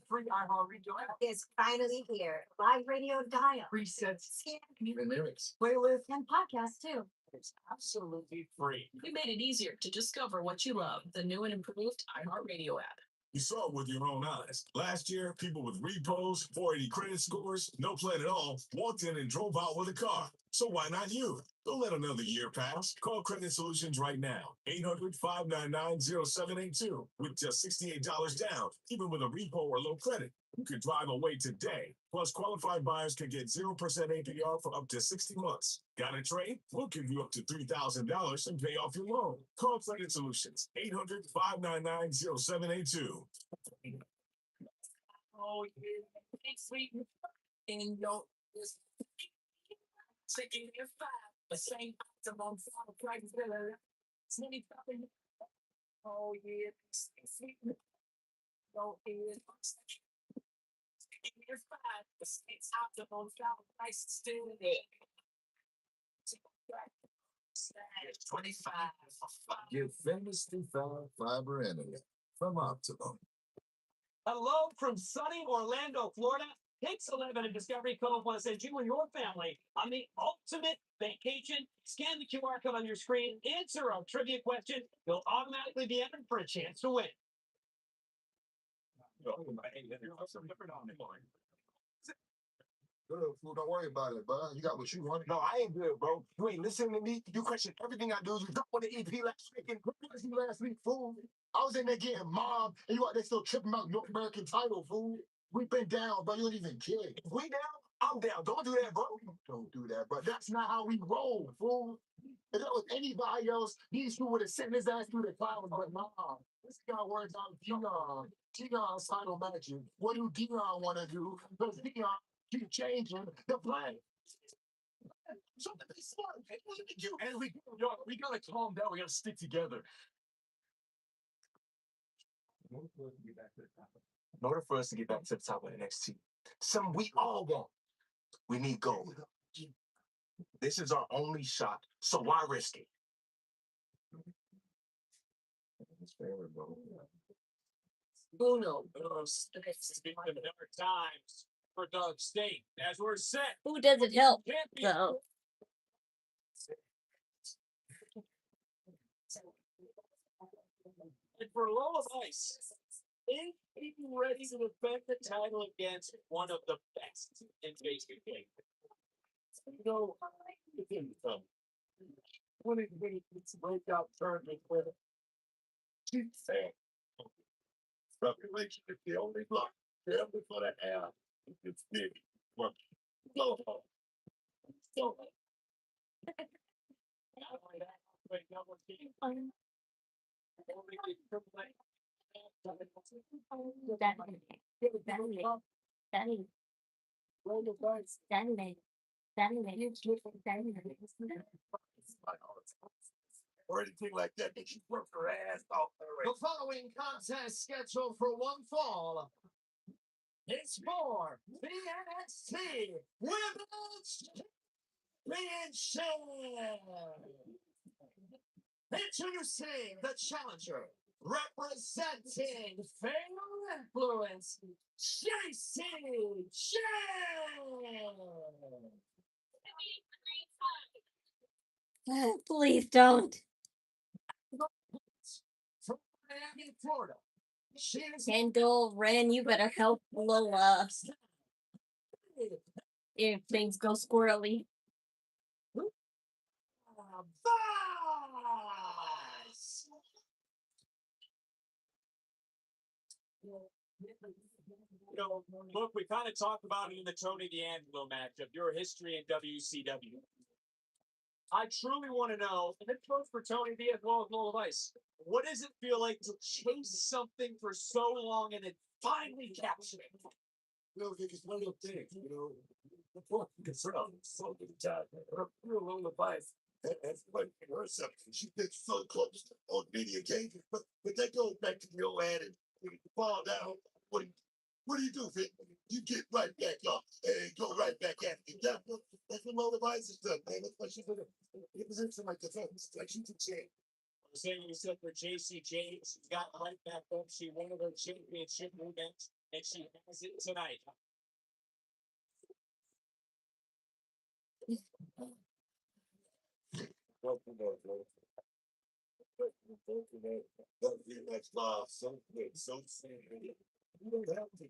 free iHeartRadio app. Is finally here. Live radio dial. Presets, Scan, even lyrics. playlist, and podcast too. It's absolutely free. We made it easier to discover what you love. The new and improved iHeartRadio app. You saw it with your own eyes. Last year, people with repos, 480 credit scores, no plan at all, walked in and drove out with a car. So why not you? Don't let another year pass. Call Credit Solutions right now. 800-599-0782 with just $68 down, even with a repo or low credit. You could drive away today. Plus, qualified buyers can get 0% APR for up to 60 months. Got a trade? We'll give you up to $3,000 and pay off your loan. Call Credit Solutions. 800-599-0782. Oh, yeah. It's sweet. And yo, it's taking your five. The same item on sale price. Sweet. Oh, yeah. It's sweet. Oh, yeah. Taking your five. The same item on sale price still there. 25 for five. Give Famous fiber internet from Optimum. Hello from sunny Orlando, Florida. Pix11 and Discovery Cove want to send you and your family on the ultimate vacation. Scan the QR code on your screen, answer a trivia question. You'll automatically be entered for a chance to win. Good, fool. Don't worry about it, bud. You got what you wanted. No, I ain't good, bro. You ain't listening to me. You question everything I do. You don't want to EP last week. Last week, fool. I was in there getting mobbed, and you out there still tripping out North American title, fool. We've been down, but you don't even care. If we down, I'm down. Don't do that, bro. Don't do that, but that's not how we roll, fool. If that was anybody else, these two would have sent his ass through the clouds, but nah. This guy worries out Dion. Dion's title matches. What do Dion want to do? Because Dion keep changing the play. Something be smart, man. Look at you. And we gotta calm down. We gotta stick together. In order for us to get back to the top of NXT, something we all want. We need gold. This is our only shot, so why risk it? It's fair, bro. Uno. Speaking of Dark Times for Doug State, as we're set. Who doesn't help Champion. though? And for Lola Vice, is he ready to defend the title against one of the best in basic game? You know, when it's breakout tournament with Keep saying, population is the only block you're ever gonna have. It's big. Well, go home. Go home. Or anything like that, that you work her ass off the The race. following contest scheduled for one fall is for the NXT Women's Championship. Introducing the challenger, representing Fatal Influence, Jacy Jayne. Please don't. From Miami, Florida. She is Kendall, Ren, you better help Lola if things go squirrely. Vice. You know, look, we kind of talked about it in the Tony D'Angelo matchup, your history in WCW. I truly want to know, and it goes for Tony D as well as Lola Vice. What does it feel like to chase something for so long and then finally capture it? You know, it's one of those things, you know. Before you can sell so many times, her Lola Vice, that's funny herself. She gets so close on media games, but that goes back to the old adage. When you fall down, what do you do, Vic? You get right back up and go right back at it. That's what Lola Vice has done, man. That's what she's doing. It was into like the fence, like she could change. The same you said for Jacy Jayne, she got right back up. She won her championship rematch, and she has it tonight. That rematch live so quick, so sad. You don't have to.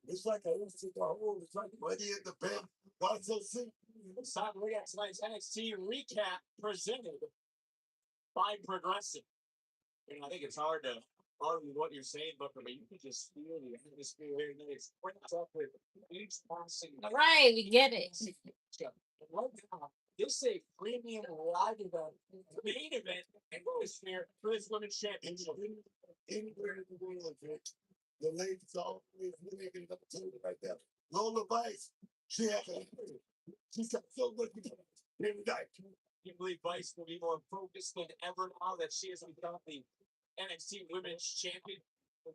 It's like I used to go. It's like Money in the Bank. Why so soon? It's time to get tonight's NXT recap presented by Progressive. And I think it's hard to argue what you're saying, but for me, you can just feel the atmosphere here. And then it's brings up with each passing. All right, we get it. This is a premium live event, main event atmosphere for this women's championship. Anywhere in the world, Vic, the ladies always making it up to you like that. Lola Vice, she's got so much every night. You believe Vice will be more focused than ever now that she has become the NXT Women's Champion?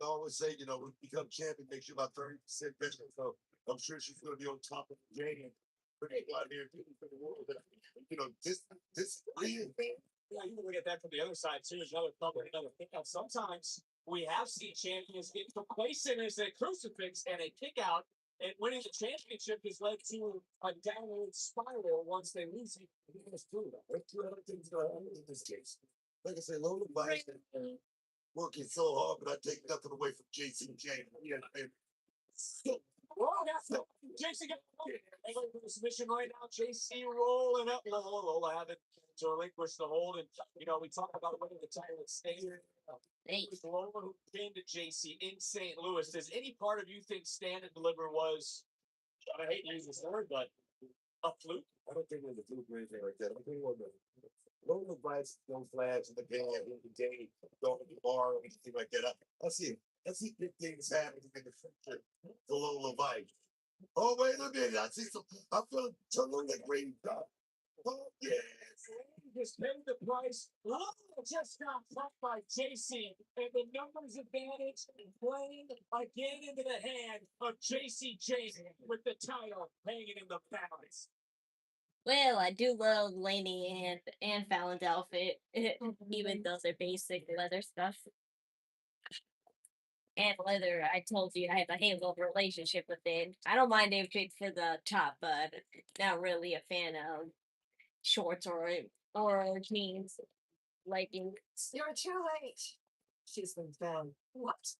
I always say, when you become champion, makes you about 30% better. So I'm sure she's going to be on top of the game. Pretty out here for the world. This real thing. Yeah, you can look at that from the other side too. There's another couple, another pickout. Sometimes we have seen champions get complacent as a crucifix and a kick out, and winning the championship has led to a downward spiral once they lose it. That's true. That's two other things that I in this case. Like I say, Lola Vice working so hard, but I take nothing away from Jacy Jayne. Oh, that's it. Jacy got for the submission right now. Jacy rolling up. Lola having to relinquish the hold. And, we talk about winning the title at State. It was Lola who came to Jacy in St. Louis. Does any part of you think Stand and Deliver was, I hate to use this word, but a fluke? I don't think it was a fluke or anything like that. I think it was Lola Vice, no flags in the band, in the day, going to the bar or anything like that. I see big things happening in the future for Lola Vice. Oh, wait a minute. I see some. I feel turn like green dot. Oh, yes. Just paid the price. Lola just got fucked by Jacy, and the numbers advantage playing again into the hand of Jacy Jayne with the title hanging in the balance. Well, I do love Lainey and Fallon's outfit, even though they're basic leather stuff. And leather, I told you I have a halo relationship with it. I don't mind if it's for the top, but not really a fan of shorts or jeans leggings. You're too late. She's been found. What?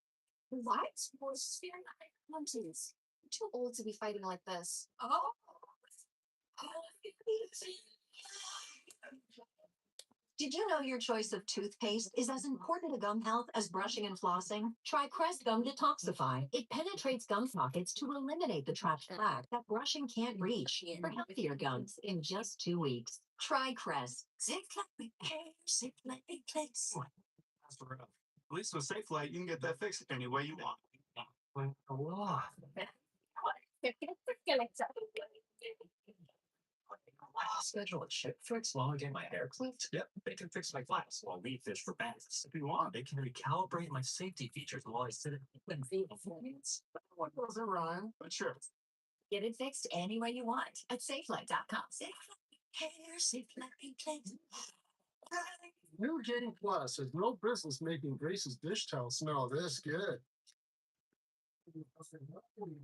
What? Was fear monkeys. I'm too old to be fighting like this. Oh. Did you know your choice of toothpaste is as important to gum health as brushing and flossing? Try Crest Gum Detoxify. It penetrates gum pockets to eliminate the trapped plaque that brushing can't reach for healthier gums in just 2 weeks. Try Crest. At least with Safe Flight, you can get that fixed any way you want. Schedule a chip fix while I get my hair clipped. Yep, they can fix my glass while we fish for bass. If you want, they can recalibrate my safety features while I sit and feel performance. What doesn't rhyme? But sure. Get it fixed any way you want at SafeFlight.com. SafeFlight. New Getting Plus has no business making Grace's dish towel smell this good.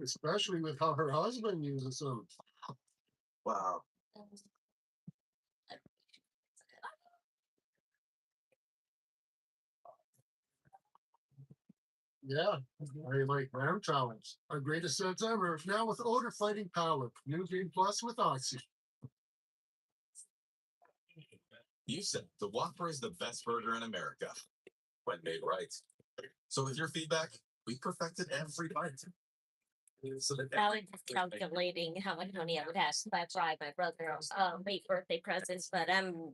Especially with how her husband uses them. Wow. Yeah, I like brown towels. Our greatest sets ever, now with odor fighting power. New Game Plus with Oxy. You said the Whopper is the best burger in America when made right. So with your feedback, we perfected every bite. So that I was just calculating how much money I would have to buy my brother's late birthday presents, but I'm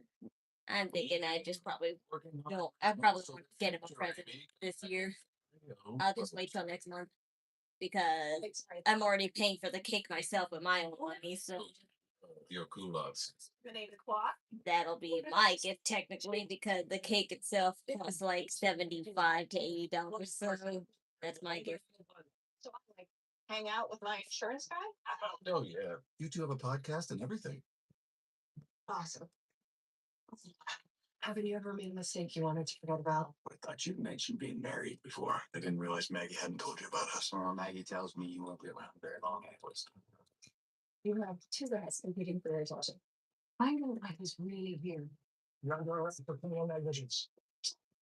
thinking I just probably won't get him a present this year. I'll just wait till next month because I'm already paying for the cake myself with my own money, so your culottes. that'll be my gift technically because the cake itself costs like $75 to $80. So that's my gift. So I'm like, hang out with my insurance guy? Oh yeah, you two have a podcast and everything. Awesome. Haven't you ever made a mistake you wanted to forget about? I thought you mentioned being married before. I didn't realize Maggie hadn't told you about us. Well, Maggie tells me you won't be around very long anyways. You have two guys competing for your attention. Finding life is really weird. You're under arrest for criminal negligence.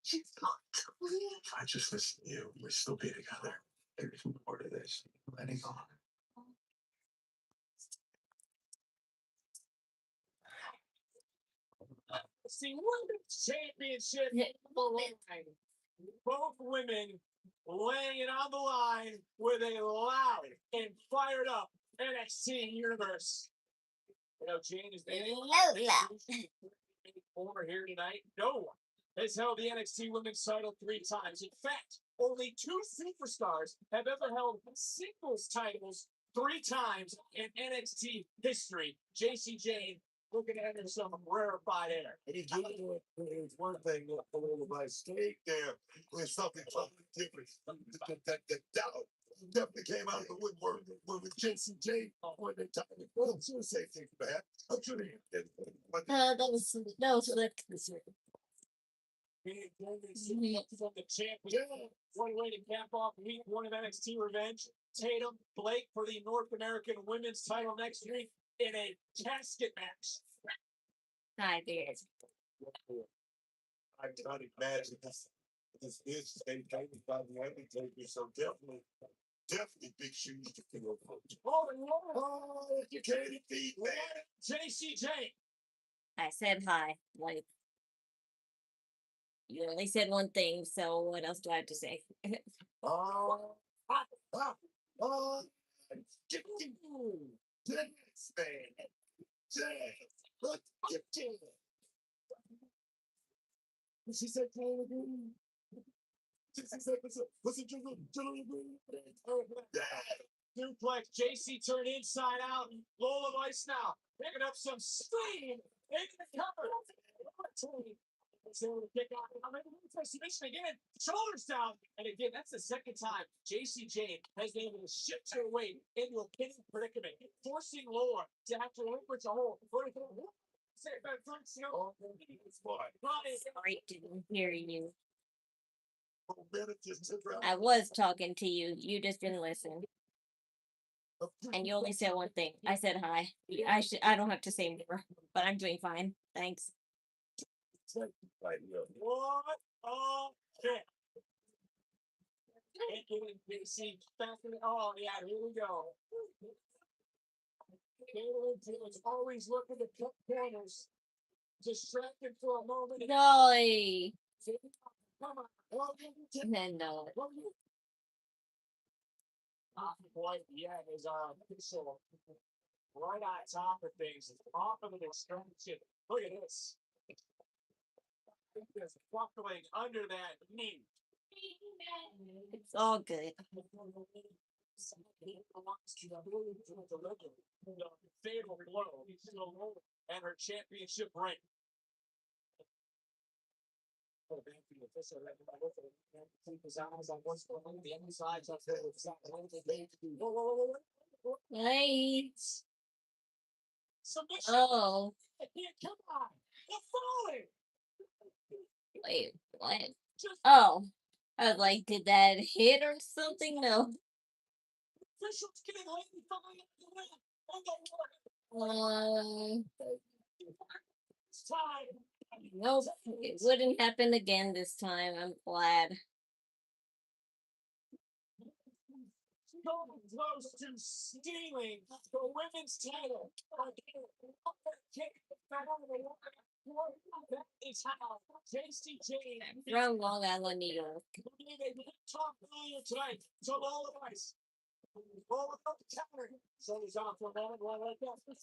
She's not to leave. If I just listen to you, we'd still be together. There's more to this. Letting go. See, women's championship on the line. Both women laying it on the line with a loud and fired up NXT universe. You know, Jane is over here tonight. No one has held the NXT Women's title 3 times. In fact, only 2 superstars have ever held singles titles 3 times in NXT history. Jacy Jayne looking at herself rarefied air. And he did it. It's one thing that Lola Vice stayed there with something totally different. The doubt definitely came out of the woodwork when with Jacy Jayne when they time. I'm sure the same thing for that. I'm sure they did. That was slick. From the champion. One way to cap off week 1 of NXT Revenge. Tatum Blake for the North American Women's title next week in a casket match. I did. I cannot imagine this is a type by the Undertaker, so definitely big shoes to fill. Oh, educated feet, man. Jacy Jayne. I said hi. Like, you only said one thing, so what else do I have to say? Goodness, man. Look, she said, listen, Duplex, Jacy turned inside out. Lola Vice now picking up some steam. Making the cover. So kick out. Submission again. Shoulders down. And again, that's the second time Jacy Jayne has been able to shift her weight into a pinning predicament, forcing Lola to have to relinquish a hold. Sorry, didn't hear you. I was talking to you. You just didn't listen. And you only said one thing. I said hi. I don't have to say more, but I'm doing fine. Thanks. What a kick. Oh, yeah, here we go. It's always looking to cut corners. Distracted for a moment. No. No. Boy, yeah, is official right on top of things. Off of the distraction. Look at this. Just buckling under that knee. It's all good. Fatal blow and her championship ring. Hey. Submission. Oh. Come on. They're falling. Wait, what? Oh. I was like, did that hit or something? No. Officials getting lady falling the win. Nope. It wouldn't happen again this time. I'm glad. Close to stealing the women's title. That is how Jacy Jayne From Long Island, New York. talk earlier tonight to Lola Vice. Lola up the counter. So he's off for a moment like that. In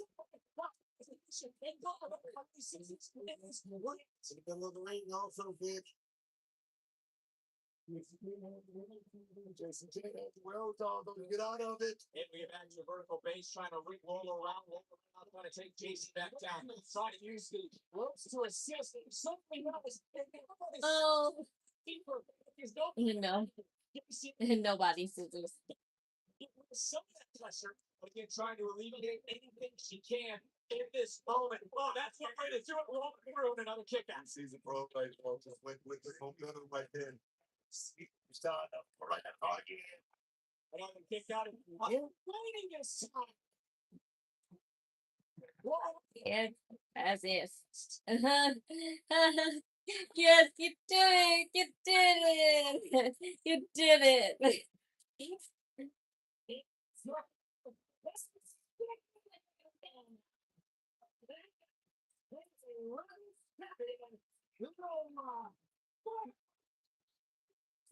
the middle of the ring, also, bitch. Jacy Jayne had the wherewithal to get out of it. And we have actually vertical base trying to ring Lola around. Lola trying to take Jacy back down. Trying to use the ropes to assist. Something else. Oh. There's no No. Nobody scissors. some of that pressure, but again, trying to alleviate anything she can in this moment. Oh, that's one way to do it. Roll through and another kick out. Sees the pro play, just went with the momentum right then. Start up right again. Another kick out. Waiting this time. Yeah, as if. Uh-huh. Yes, you did it! You did it! You did it!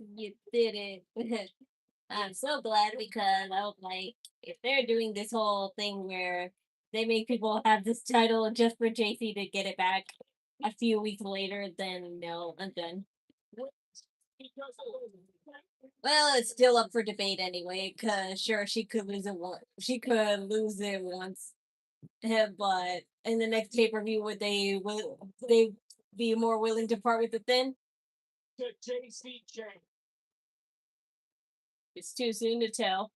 You did it. I'm so glad because I was like, if they're doing this whole thing where they make people have this title just for JC to get it back a few weeks later, then no, I'm done. Well, it's still up for debate anyway, because sure, she could lose it once. She could lose it once, but in the next pay per view, will they be more willing to part with it then? To Jacy Jayne. It's too soon to tell.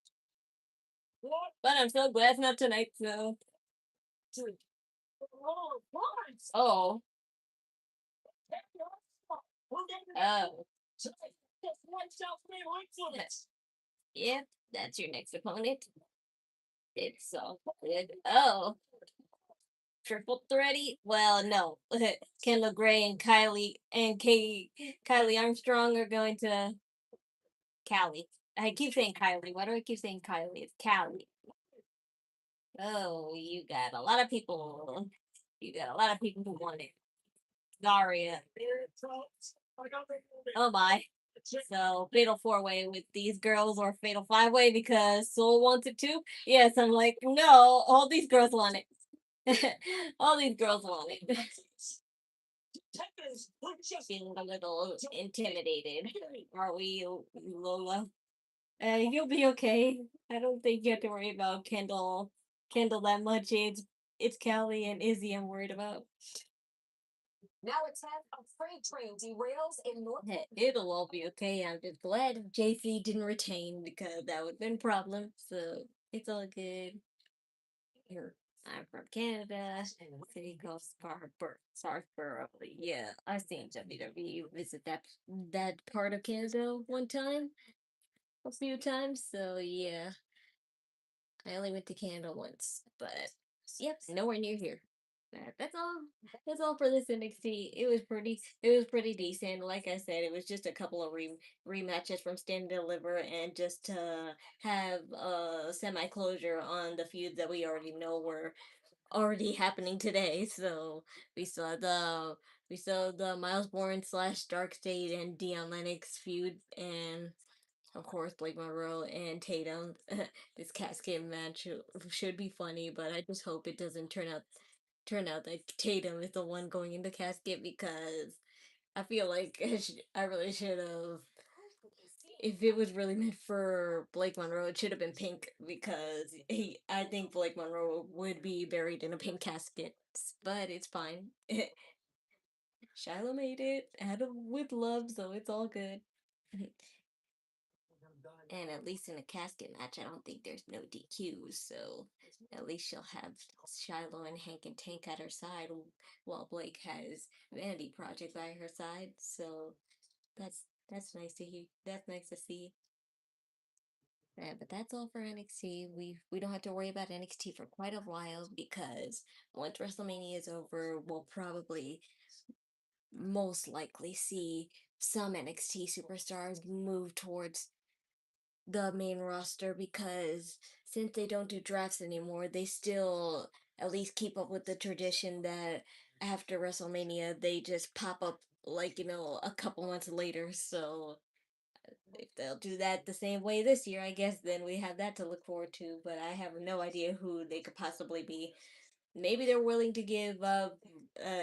What? But I'm so glad it's not tonight, so. Lola Vice. Oh. Oh. Just one South Main Lights on it. Yeah, that's your next opponent. It's so good. Oh. Triple thready? Well, no. Kendall Gray and Kylie Armstrong are going to Callie. I keep saying Kylie. Why do I keep saying Kylie? It's Callie. Oh, you got a lot of people. You got a lot of people who want it. Daria. Oh my. So fatal four way with these girls or fatal five way because Soul wants it too. Yes, I'm like, no, all these girls want it. All these girls want it. Feeling a little intimidated. Are we, Lola? You'll be okay. I don't think you have to worry about Kendall that much. It's Callie and Izzy I'm worried about. Now it's time a freight train derails in North. It'll all be okay. I'm just glad JC didn't retain because that would have been a problem. So it's all good. Here, I'm from Canada and the city called Scarborough. Yeah, I've seen WWE visit that part of Canada one time, a few times. So yeah, I only went to Canada once, but yep, nowhere near here. That's all. That's all for this NXT. It was pretty. It was pretty decent. Like I said, it was just a couple of rematches from Stand and Deliver, and just to have semi closure on the feuds that we already know were already happening today. So we saw the Miles Bourne slash Dark State and Dion Lennox feud, and of course, Blake Monroe and Tatum. This casket match should be funny, but I just hope it doesn't turn out that Tatum is the one going in the casket because I feel like I really should have. If it was really meant for Blake Monroe, it should have been pink because I think Blake Monroe would be buried in a pink casket, but it's fine. Shiloh made it out of with love, so it's all good. And at least in a casket match, I don't think there's no DQs, so at least she'll have Shiloh and Hank and Tank at her side while Blake has Vanity Project by her side. So that's nice to hear. That's nice to see. Yeah, but that's all for NXT. We don't have to worry about NXT for quite a while because once WrestleMania is over, we'll probably most likely see some NXT superstars move towards the main roster because since they don't do drafts anymore, they still at least keep up with the tradition that after WrestleMania they just pop up like, a couple months later. So if they'll do that the same way this year, I guess then we have that to look forward to, but I have no idea who they could possibly be. Maybe they're willing to give up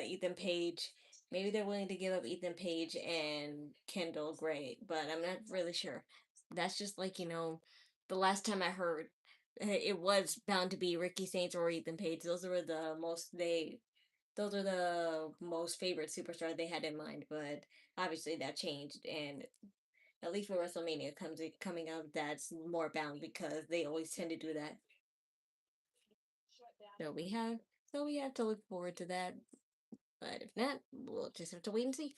Ethan Page. Maybe they're willing to give up Ethan Page and Kendall Gray, but I'm not really sure. That's just like, the last time I heard, it was bound to be Ricky Saints or Ethan Page. Those are the most favorite superstar they had in mind, but obviously that changed, and at least when WrestleMania coming up, that's more bound because they always tend to do that. So we have to look forward to that. But if not, we'll just have to wait and see.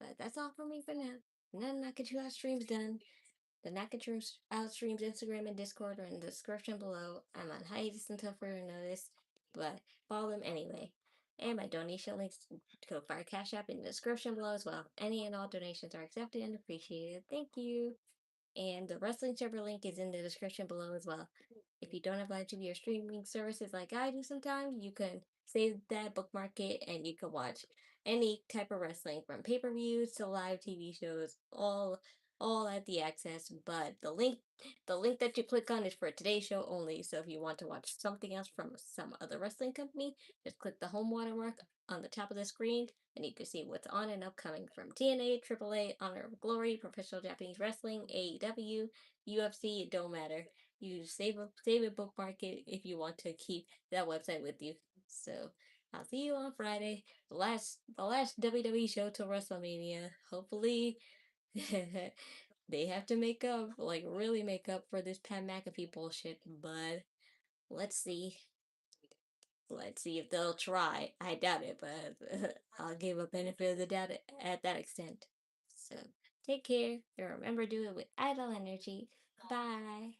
But that's all for me for now. Now Knockin Chu Out streams done. The Knockin Chu Out streams Instagram and Discord are in the description below. I'm on hiatus until further notice. but follow them anyway. And my donation links go for our Cash App in the description below as well. Any and all donations are accepted and appreciated. Thank you. And the wrestling server link is in the description below as well. If you don't have live TV or streaming services like I do sometimes, you can save that, bookmark it, and you can watch any type of wrestling from pay-per-views to live TV shows, all at the access. But the link that you click on is for today's show only. So if you want to watch something else from some other wrestling company, just click the home watermark on the top of the screen and you can see what's on and upcoming from TNA, AAA, Honor of Glory, Professional Japanese Wrestling, AEW, UFC. It don't matter. You save it, bookmark it if you want to keep that website with you. So I'll see you on Friday, the last WWE show till WrestleMania. Hopefully, they have to make up, like really make up for this Pat McAfee bullshit. But let's see. Let's see if they'll try. I doubt it, but I'll give a benefit of the doubt at that extent. So take care and remember, do it with idle energy. Bye.